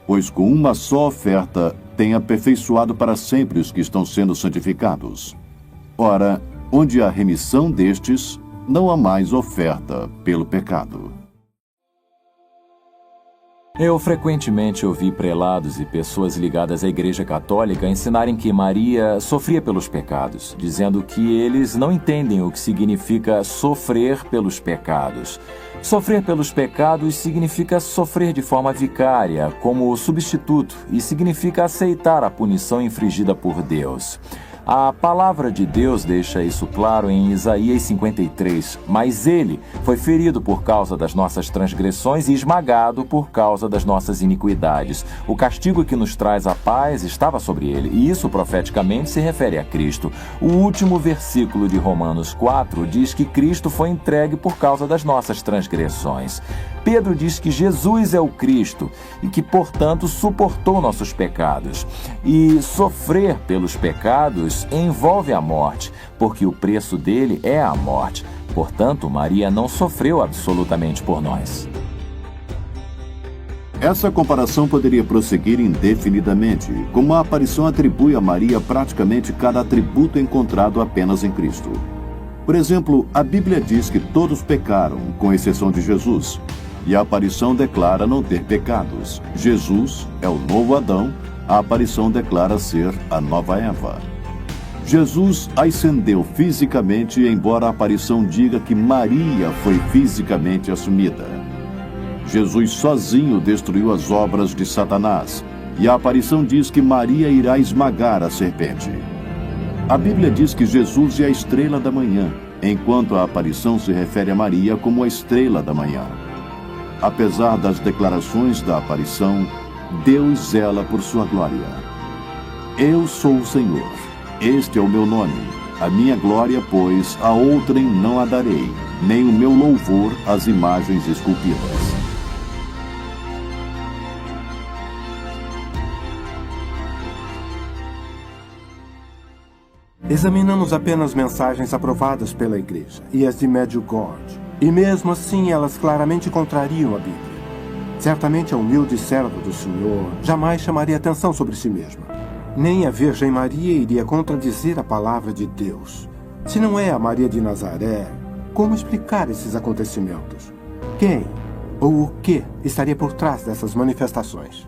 Pois com uma só oferta tem aperfeiçoado para sempre os que estão sendo santificados. Ora, onde há remissão destes, não há mais oferta pelo pecado. Eu frequentemente ouvi prelados e pessoas ligadas à Igreja Católica ensinarem que Maria sofria pelos pecados, dizendo que eles não entendem o que significa sofrer pelos pecados. Sofrer pelos pecados significa sofrer de forma vicária, como substituto, e significa aceitar a punição infligida por Deus. A palavra de Deus deixa isso claro em Isaías 53. Mas ele foi ferido por causa das nossas transgressões e esmagado por causa das nossas iniquidades. O castigo que nos traz a paz estava sobre ele, e isso profeticamente se refere a Cristo. O último versículo de Romanos 4 diz que Cristo foi entregue por causa das nossas transgressões. Pedro diz que Jesus é o Cristo e que, portanto, suportou nossos pecados. E sofrer pelos pecados envolve a morte, porque o preço dele é a morte. Portanto, Maria não sofreu absolutamente por nós. Essa comparação poderia prosseguir indefinidamente, como a aparição atribui a Maria praticamente cada atributo encontrado apenas em Cristo. Por exemplo, a Bíblia diz que todos pecaram, com exceção de Jesus. E a aparição declara não ter pecados. Jesus é o novo Adão, a aparição declara ser a nova Eva. Jesus ascendeu fisicamente, embora a aparição diga que Maria foi fisicamente assumida. Jesus sozinho destruiu as obras de Satanás, e a aparição diz que Maria irá esmagar a serpente. A Bíblia diz que Jesus é a estrela da manhã, enquanto a aparição se refere a Maria como a estrela da manhã. Apesar das declarações da aparição, Deus zela por sua glória. Eu sou o Senhor, este é o meu nome. A minha glória, pois, a outrem não a darei, nem o meu louvor às imagens esculpidas. Examinamos apenas mensagens aprovadas pela Igreja e as de Medjugorje. E mesmo assim, elas claramente contrariam a Bíblia. Certamente a humilde serva do Senhor jamais chamaria atenção sobre si mesma. Nem a Virgem Maria iria contradizer a palavra de Deus. Se não é a Maria de Nazaré, como explicar esses acontecimentos? Quem, Ou o que estaria por trás dessas manifestações?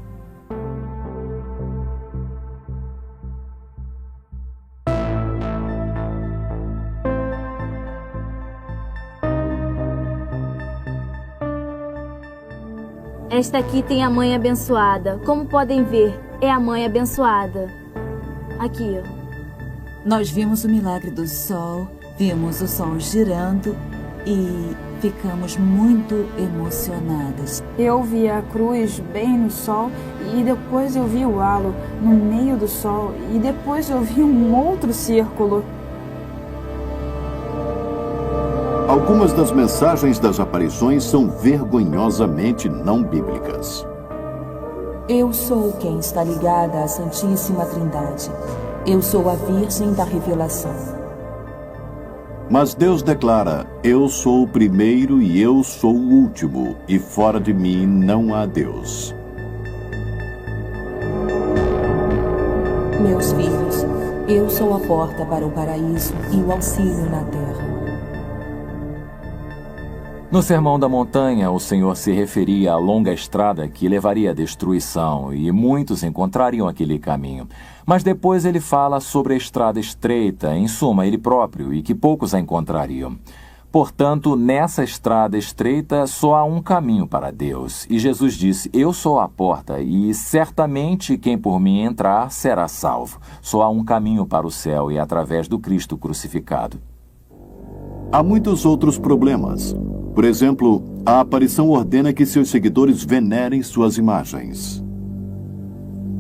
Esta aqui tem a mãe abençoada. Como podem ver, é a mãe abençoada. Aqui, ó. Nós vimos o milagre do sol, vimos o sol girando e ficamos muito emocionadas. Eu vi a cruz bem no sol e depois eu vi o halo no meio do sol e depois eu vi um outro círculo. Algumas das mensagens das aparições são vergonhosamente não bíblicas. Eu sou quem está ligada à Santíssima Trindade. Eu sou a Virgem da Revelação. Mas Deus declara: eu sou o primeiro e eu sou o último, e fora de mim não há Deus. Meus filhos, eu sou a porta para o paraíso e o auxílio na terra. No Sermão da Montanha, o Senhor se referia à longa estrada que levaria à destruição, e muitos encontrariam aquele caminho. Mas depois ele fala sobre a estrada estreita, em suma, ele próprio, e que poucos a encontrariam. Portanto, nessa estrada estreita só há um caminho para Deus. E Jesus disse: eu sou a porta, e certamente quem por mim entrar será salvo. Só há um caminho para o céu, e é através do Cristo crucificado. Há muitos outros problemas. Por exemplo, a aparição ordena que seus seguidores venerem suas imagens.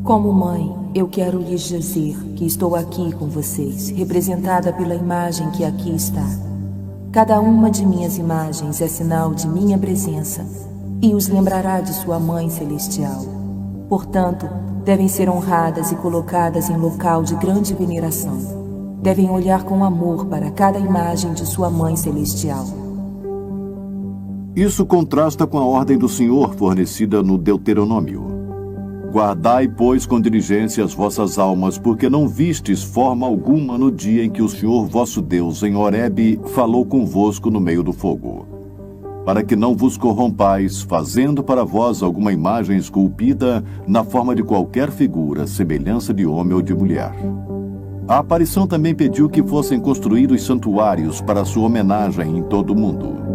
Como mãe, eu quero lhes dizer que estou aqui com vocês, representada pela imagem que aqui está. Cada uma de minhas imagens é sinal de minha presença e os lembrará de sua Mãe Celestial. Portanto, devem ser honradas e colocadas em local de grande veneração. Devem olhar com amor para cada imagem de sua Mãe Celestial. Isso contrasta com a ordem do Senhor fornecida no Deuteronômio. Guardai, pois, com diligência as vossas almas, porque não vistes forma alguma no dia em que o Senhor vosso Deus, em Horebe, falou convosco no meio do fogo. Para que não vos corrompais, fazendo para vós alguma imagem esculpida na forma de qualquer figura, semelhança de homem ou de mulher. A aparição também pediu que fossem construídos santuários para sua homenagem em todo o mundo.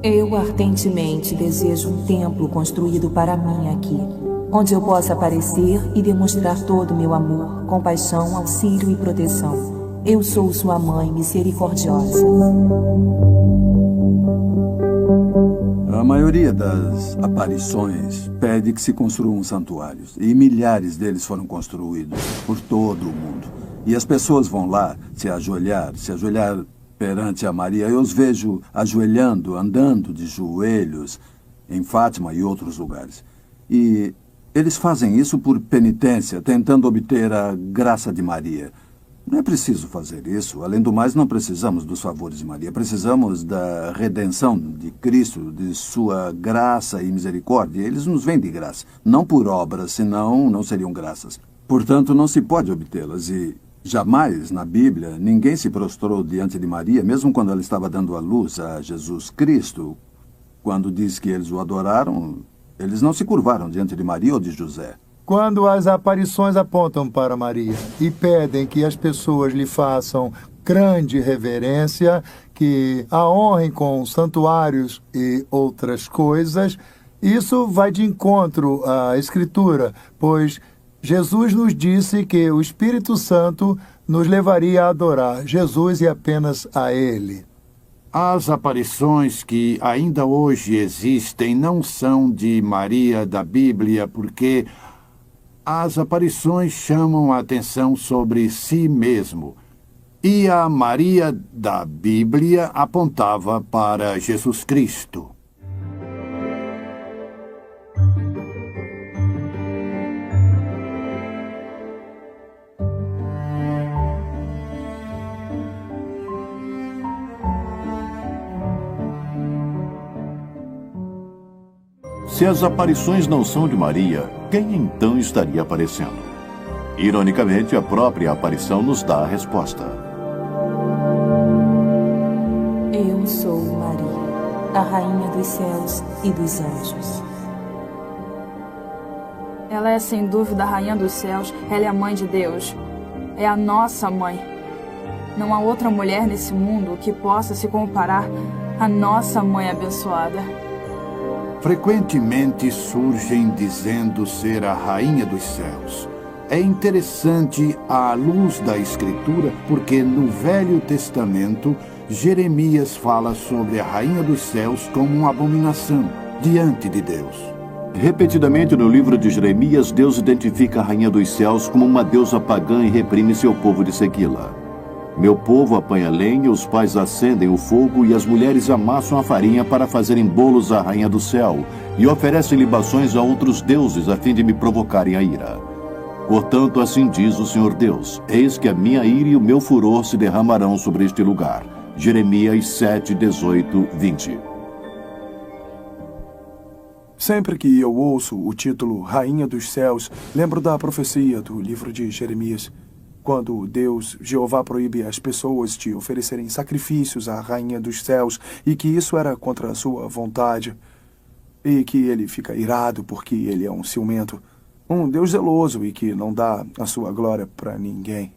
Eu ardentemente desejo um templo construído para mim aqui, onde eu possa aparecer e demonstrar todo o meu amor, compaixão, auxílio e proteção. Eu sou sua mãe misericordiosa. A maioria das aparições pede que se construam santuários, e milhares deles foram construídos por todo o mundo. E as pessoas vão lá se ajoelhar perante a Maria. Eu os vejo ajoelhando, andando de joelhos em Fátima e outros lugares. E eles fazem isso por penitência, tentando obter a graça de Maria. Não é preciso fazer isso. Além do mais, não precisamos dos favores de Maria. Precisamos da redenção de Cristo, de sua graça e misericórdia. Eles nos vêm de graça, não por obras, senão não seriam graças. Portanto, não se pode obtê-las. E jamais, na Bíblia, ninguém se prostrou diante de Maria, mesmo quando ela estava dando à luz a Jesus Cristo. Quando diz que eles o adoraram, eles não se curvaram diante de Maria ou de José. Quando as aparições apontam para Maria e pedem que as pessoas lhe façam grande reverência, que a honrem com santuários e outras coisas, isso vai de encontro à Escritura, pois Jesus nos disse que o Espírito Santo nos levaria a adorar Jesus e apenas a Ele. As aparições que ainda hoje existem não são de Maria da Bíblia, porque as aparições chamam a atenção sobre si mesmo. E a Maria da Bíblia apontava para Jesus Cristo. Se as aparições não são de Maria, quem então estaria aparecendo? Ironicamente, a própria aparição nos dá a resposta. Eu sou Maria. a rainha dos céus e dos anjos. Ela é sem dúvida a rainha dos céus, ela é a mãe de Deus. É a nossa mãe. Não há outra mulher nesse mundo que possa se comparar à nossa mãe abençoada. Frequentemente surgem dizendo ser a rainha dos céus. É interessante à luz da Escritura, porque no Velho Testamento, Jeremias fala sobre a rainha dos céus como uma abominação diante de Deus. Repetidamente no livro de Jeremias, Deus identifica a rainha dos céus como uma deusa pagã e reprime seu povo de segui-la. Meu povo apanha lenha, os pais acendem o fogo e as mulheres amassam a farinha para fazerem bolos à rainha do céu e oferecem libações a outros deuses a fim de me provocarem a ira. Portanto, assim diz o Senhor Deus, eis que a minha ira e o meu furor se derramarão sobre este lugar. Jeremias 7, 18, 20. Sempre que eu ouço o título Rainha dos Céus, lembro da profecia do livro de Jeremias, quando Deus, Jeová, proíbe as pessoas de oferecerem sacrifícios à Rainha dos Céus e que isso era contra a sua vontade e que ele fica irado porque ele é um ciumento. Um Deus zeloso e que não dá a sua glória para ninguém.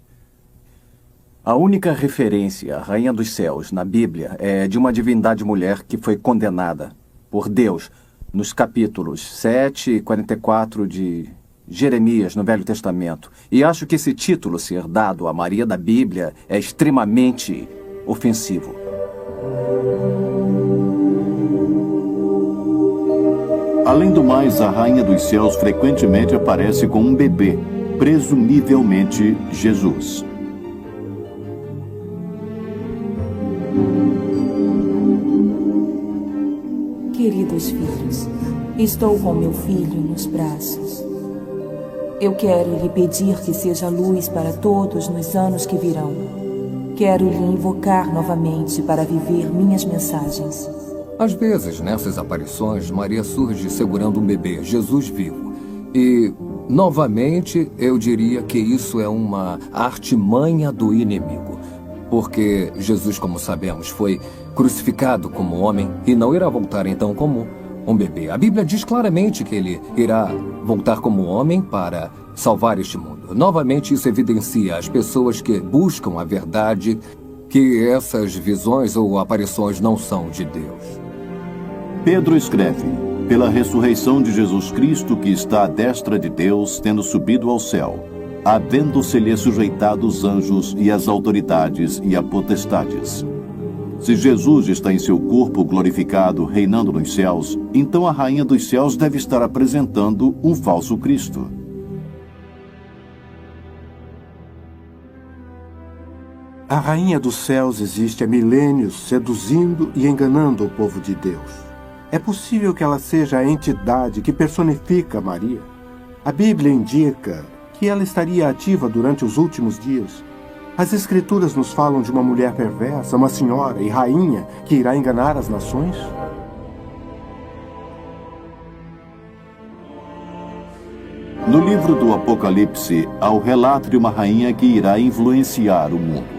A única referência à Rainha dos Céus na Bíblia é de uma divindade mulher que foi condenada por Deus nos capítulos 7 e 44 de Jeremias, no Velho Testamento. E acho que esse título ser dado a Maria da Bíblia é extremamente ofensivo. Além do mais, a rainha dos céus frequentemente aparece com um bebê, presumivelmente Jesus. Queridos filhos, estou com meu filho nos braços. Eu quero lhe pedir que seja luz para todos nos anos que virão. Quero lhe invocar novamente para viver minhas mensagens. Às vezes, nessas aparições, Maria surge segurando um bebê, Jesus vivo. E, novamente, eu diria que isso é uma artimanha do inimigo. Porque Jesus, como sabemos, foi crucificado como homem e não irá voltar então como um bebê. A Bíblia diz claramente que ele irá voltar como homem para salvar este mundo. Novamente, isso evidencia as pessoas que buscam a verdade, que essas visões ou aparições não são de Deus. Pedro escreve, pela ressurreição de Jesus Cristo, que está à destra de Deus, tendo subido ao céu, havendo-se-lhe sujeitado os anjos e as autoridades e a potestades. Se Jesus está em seu corpo glorificado, reinando nos céus, então a rainha dos céus deve estar apresentando um falso Cristo. A rainha dos céus existe há milênios, seduzindo e enganando o povo de Deus. É possível que ela seja a entidade que personifica Maria. A Bíblia indica que ela estaria ativa durante os últimos dias. As Escrituras nos falam de uma mulher perversa, uma senhora e rainha que irá enganar as nações. No livro do Apocalipse, há o relato de uma rainha que irá influenciar o mundo.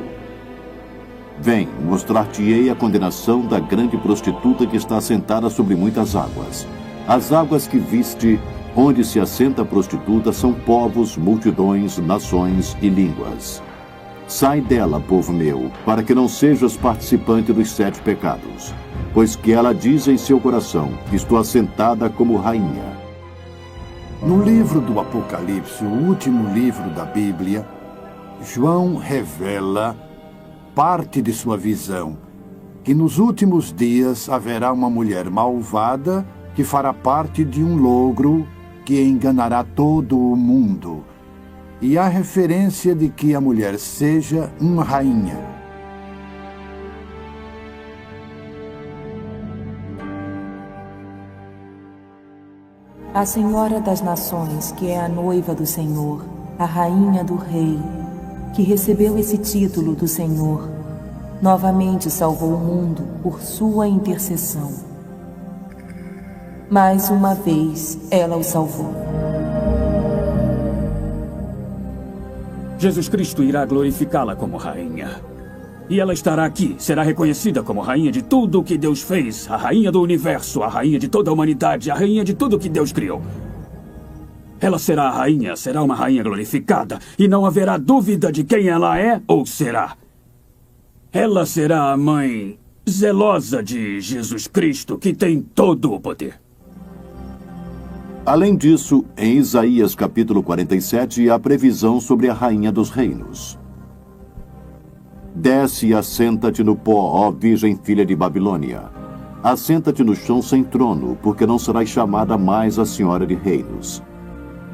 Vem, mostrar-te-ei a condenação da grande prostituta que está assentada sobre muitas águas. As águas que viste, onde se assenta a prostituta, são povos, multidões, nações e línguas. Sai dela, povo meu, para que não sejas participante dos 7 pecados. Pois que ela diz em seu coração, estou assentada como rainha. No livro do Apocalipse, o último livro da Bíblia, João revela parte de sua visão, que nos últimos dias haverá uma mulher malvada que fará parte de um logro que enganará todo o mundo. E há referência de que a mulher seja uma rainha. A Senhora das Nações, que é a noiva do Senhor, a rainha do Rei, que recebeu esse título do Senhor, novamente salvou o mundo por sua intercessão. Mais uma vez, ela o salvou. Jesus Cristo irá glorificá-la como rainha. E ela estará aqui, será reconhecida como rainha de tudo o que Deus fez, a rainha do universo, a rainha de toda a humanidade, a rainha de tudo o que Deus criou. Ela será a rainha, será uma rainha glorificada, e não haverá dúvida de quem ela é ou será. Ela será a mãe zelosa de Jesus Cristo, que tem todo o poder. Além disso, em Isaías capítulo 47, há previsão sobre a rainha dos reinos. Desce e assenta-te no pó, ó virgem filha de Babilônia. Assenta-te no chão sem trono, porque não serás chamada mais a senhora de reinos.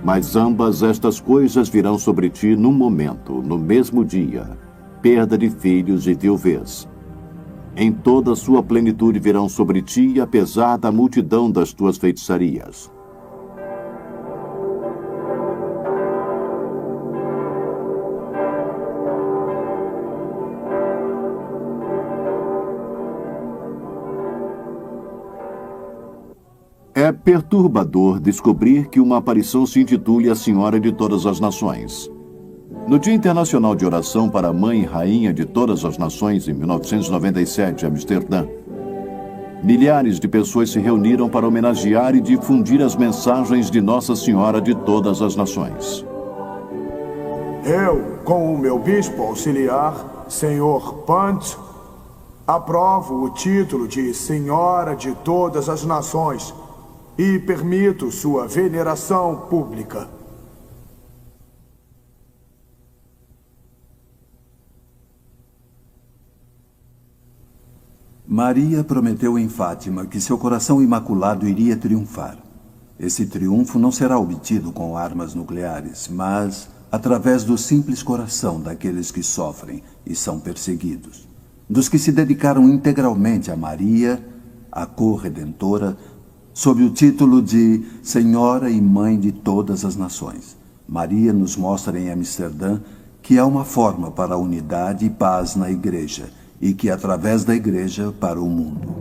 Mas ambas estas coisas virão sobre ti num momento, no mesmo dia, perda de filhos e viuvez. Em toda a sua plenitude virão sobre ti, apesar da multidão das tuas feitiçarias. É perturbador descobrir que uma aparição se intitule a Senhora de Todas as Nações. No Dia Internacional de Oração para a Mãe e Rainha de Todas as Nações, em 1997, em Amsterdã, milhares de pessoas se reuniram para homenagear e difundir as mensagens de Nossa Senhora de Todas as Nações. Eu, com o meu bispo auxiliar, Sr. Punt, aprovo o título de Senhora de Todas as Nações e permito sua veneração pública. Maria prometeu em Fátima que seu coração imaculado iria triunfar. Esse triunfo não será obtido com armas nucleares, mas através do simples coração daqueles que sofrem e são perseguidos. Dos que se dedicaram integralmente a Maria, a corredentora, sob o título de Senhora e Mãe de Todas as Nações. Maria nos mostra em Amsterdã que há uma forma para a unidade e paz na Igreja, e que através da Igreja para o mundo.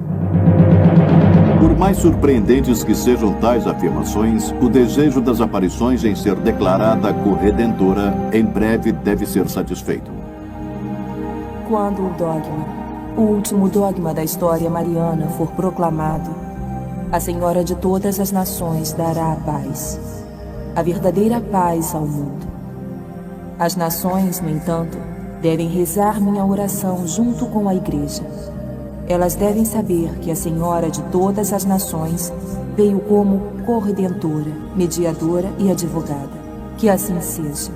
Por mais surpreendentes que sejam tais afirmações, o desejo das aparições em ser declarada corredentora em breve deve ser satisfeito. Quando o dogma, o último dogma da história mariana, for proclamado, a Senhora de Todas as Nações dará a paz, a verdadeira paz ao mundo. As nações, no entanto, devem rezar minha oração junto com a Igreja. Elas devem saber que a Senhora de Todas as Nações veio como corredentora, mediadora e advogada. Que assim seja.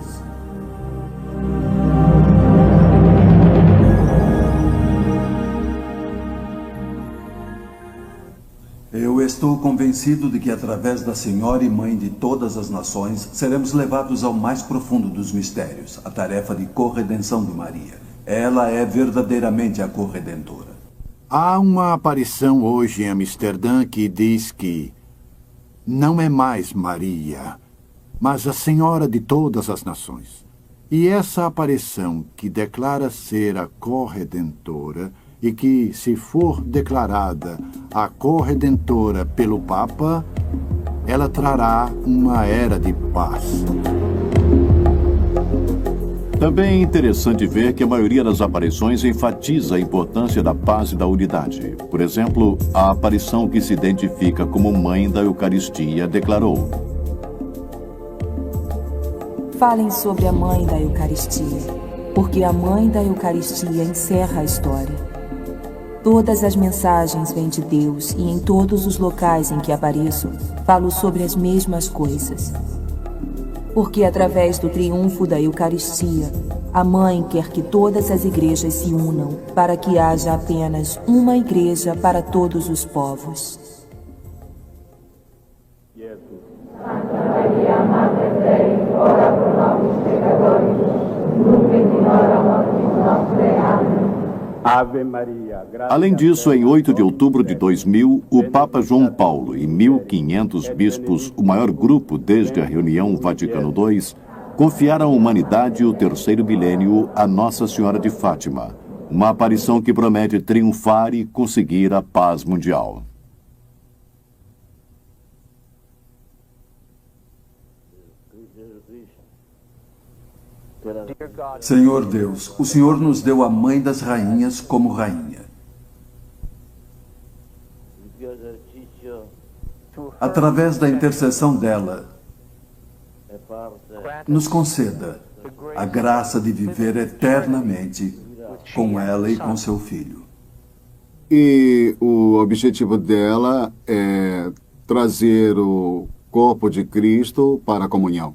Eu estou convencido de que através da Senhora e Mãe de Todas as Nações seremos levados ao mais profundo dos mistérios, a tarefa de corredenção de Maria. Ela é verdadeiramente a corredentora. Há uma aparição hoje em Amsterdã que diz que não é mais Maria, mas a Senhora de Todas as Nações. E essa aparição que declara ser a corredentora e que, se for declarada a corredentora pelo Papa, ela trará uma era de paz. Também é interessante ver que a maioria das aparições enfatiza a importância da paz e da unidade. Por exemplo, a aparição que se identifica como Mãe da Eucaristia declarou: Falem sobre a Mãe da Eucaristia, porque a Mãe da Eucaristia encerra a história. Todas as mensagens vêm de Deus e em todos os locais em que apareço, falo sobre as mesmas coisas. Porque através do triunfo da Eucaristia, a Mãe quer que todas as igrejas se unam para que haja apenas uma igreja para todos os povos. Santa Maria, Mater Dei, ora pro nobis peccatoribus, nunc et in hora mortis nostre. Amém. Ave Maria. Além disso, em 8 de outubro de 2000, o Papa João Paulo e 1.500 bispos, o maior grupo desde a reunião Vaticano II, confiaram à humanidade o terceiro milênio a Nossa Senhora de Fátima, uma aparição que promete triunfar e conseguir a paz mundial. Senhor Deus, o Senhor nos deu a Mãe das Rainhas como rainha. Através da intercessão dela, nos conceda a graça de viver eternamente com ela e com seu filho. E o objetivo dela é trazer o corpo de Cristo para a comunhão,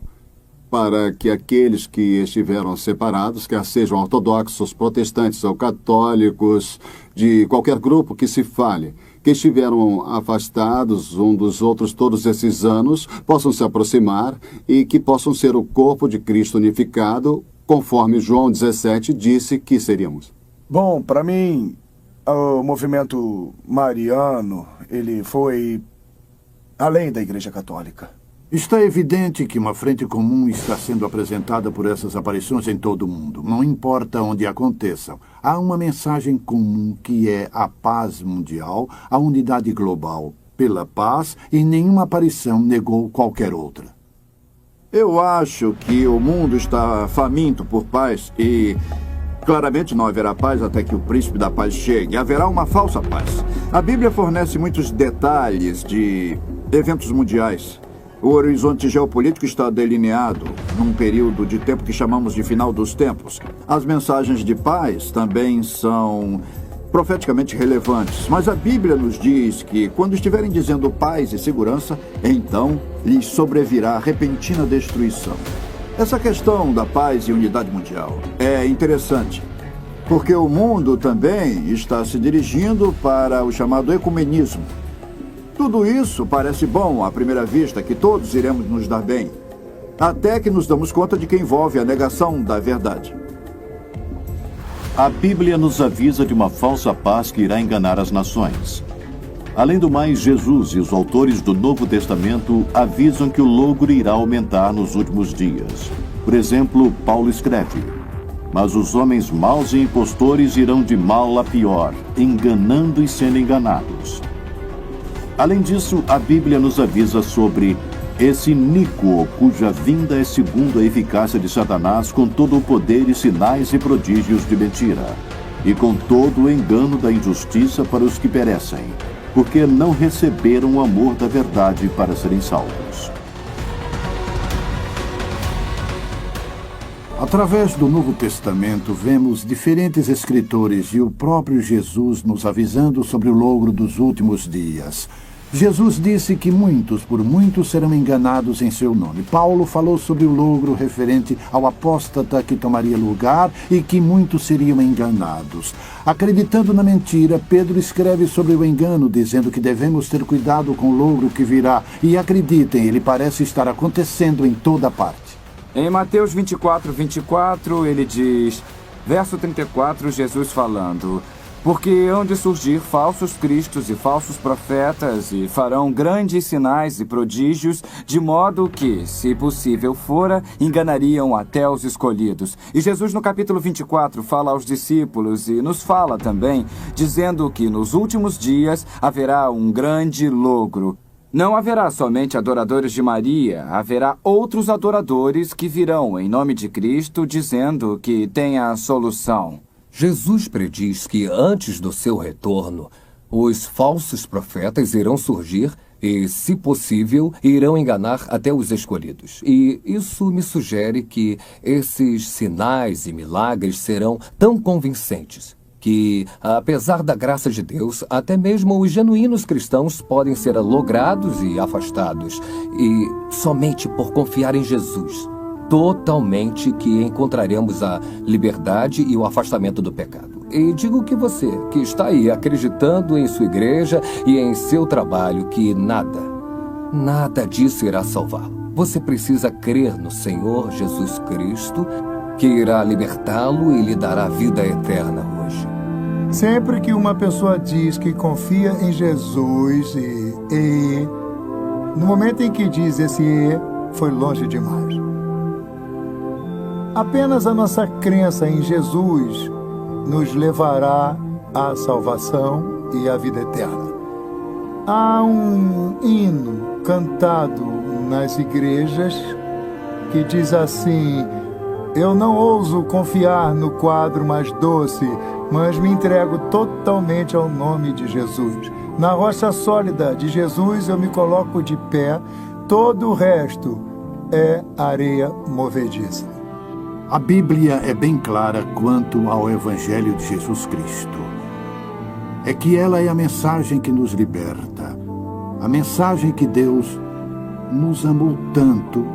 para que aqueles que estiveram separados, quer sejam ortodoxos, protestantes ou católicos, de qualquer grupo que se fale, que estiveram afastados um dos outros todos esses anos, possam se aproximar e que possam ser o corpo de Cristo unificado, conforme João 17 disse que seríamos. Bom, para mim, o movimento mariano, ele foi além da Igreja Católica. Está evidente que uma frente comum está sendo apresentada por essas aparições em todo o mundo. Não importa onde aconteçam. Há uma mensagem comum que é a paz mundial, a unidade global pela paz, e nenhuma aparição negou qualquer outra. Eu acho que o mundo está faminto por paz e claramente não haverá paz até que o príncipe da paz chegue. Haverá uma falsa paz. A Bíblia fornece muitos detalhes de eventos mundiais. O horizonte geopolítico está delineado num período de tempo que chamamos de final dos tempos. As mensagens de paz também são profeticamente relevantes, mas a Bíblia nos diz que quando estiverem dizendo paz e segurança, então lhes sobrevirá repentina destruição. Essa questão da paz e unidade mundial é interessante, porque o mundo também está se dirigindo para o chamado ecumenismo. Tudo isso parece bom à primeira vista, que todos iremos nos dar bem, até que nos damos conta de que envolve a negação da verdade. A Bíblia nos avisa de uma falsa paz que irá enganar as nações. Além do mais, Jesus e os autores do Novo Testamento avisam que o logro irá aumentar nos últimos dias. Por exemplo, Paulo escreve: "Mas os homens maus e impostores irão de mal a pior, enganando e sendo enganados." Além disso, a Bíblia nos avisa sobre esse iníquo, cuja vinda é segundo a eficácia de Satanás, com todo o poder e sinais e prodígios de mentira, e com todo o engano da injustiça para os que perecem, porque não receberam o amor da verdade para serem salvos. Através do Novo Testamento, vemos diferentes escritores e o próprio Jesus nos avisando sobre o logro dos últimos dias. Jesus disse que muitos por muitos serão enganados em seu nome. Paulo falou sobre o logro referente ao apóstata que tomaria lugar e que muitos seriam enganados. Acreditando na mentira, Pedro escreve sobre o engano, dizendo que devemos ter cuidado com o logro que virá. E acreditem, ele parece estar acontecendo em toda parte. Em Mateus 24, ele diz, verso 34, Jesus falando: "Porque hão de surgir falsos cristos e falsos profetas, e farão grandes sinais e prodígios, de modo que, se possível fora, enganariam até os escolhidos." E Jesus, no capítulo 24, fala aos discípulos e nos fala também, dizendo que nos últimos dias haverá um grande logro. Não haverá somente adoradores de Maria, haverá outros adoradores que virão em nome de Cristo, dizendo que tem a solução. Jesus prediz que antes do seu retorno, os falsos profetas irão surgir e, se possível, irão enganar até os escolhidos. E isso me sugere que esses sinais e milagres serão tão convincentes que, apesar da graça de Deus, até mesmo os genuínos cristãos podem ser logrados e afastados, e somente por confiar em Jesus, totalmente, que encontraremos a liberdade e o afastamento do pecado. E digo que você, que está aí acreditando em sua igreja e em seu trabalho, que nada disso irá salvá-lo. Você precisa crer no Senhor Jesus Cristo, que irá libertá-lo e lhe dará vida eterna hoje. Sempre que uma pessoa diz que confia em Jesus no momento em que diz esse foi longe demais. Apenas a nossa crença em Jesus nos levará à salvação e à vida eterna. Há um hino cantado nas igrejas que diz assim: Eu não ouso confiar no quadro mais doce, mas me entrego totalmente ao nome de Jesus. Na rocha sólida de Jesus eu me coloco de pé, todo o resto é areia movediça. A Bíblia é bem clara quanto ao Evangelho de Jesus Cristo. É que ela é a mensagem que nos liberta, a mensagem que Deus nos amou tanto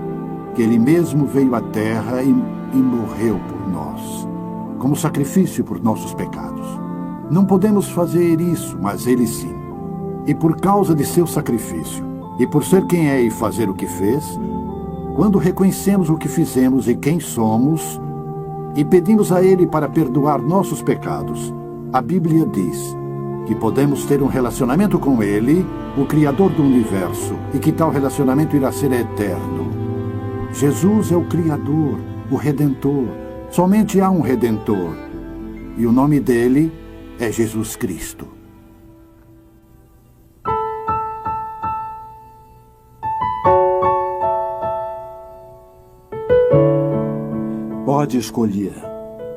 que Ele mesmo veio à Terra e morreu por nós, como sacrifício por nossos pecados. Não podemos fazer isso, mas Ele sim. E por causa de seu sacrifício, e por ser quem é e fazer o que fez, quando reconhecemos o que fizemos e quem somos, e pedimos a Ele para perdoar nossos pecados, a Bíblia diz que podemos ter um relacionamento com Ele, o Criador do Universo, e que tal relacionamento irá ser eterno. Jesus é o Criador, o Redentor. Somente há um Redentor, e o nome dele é Jesus Cristo. Pode escolher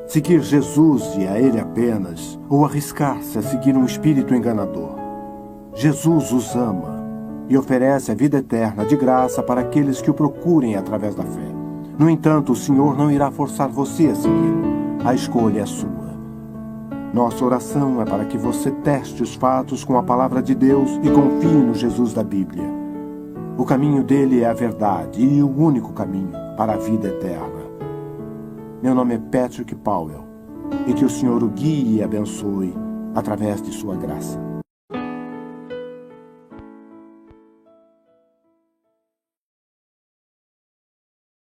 seguir Jesus e a Ele apenas, ou arriscar-se a seguir um espírito enganador. Jesus os ama e oferece a vida eterna de graça para aqueles que o procurem através da fé. No entanto, o Senhor não irá forçar você a segui-lo. A escolha é sua. Nossa oração é para que você teste os fatos com a palavra de Deus e confie no Jesus da Bíblia. O caminho dele é a verdade e o único caminho para a vida eterna. Meu nome é Patrick Powell e que o Senhor o guie e abençoe através de sua graça.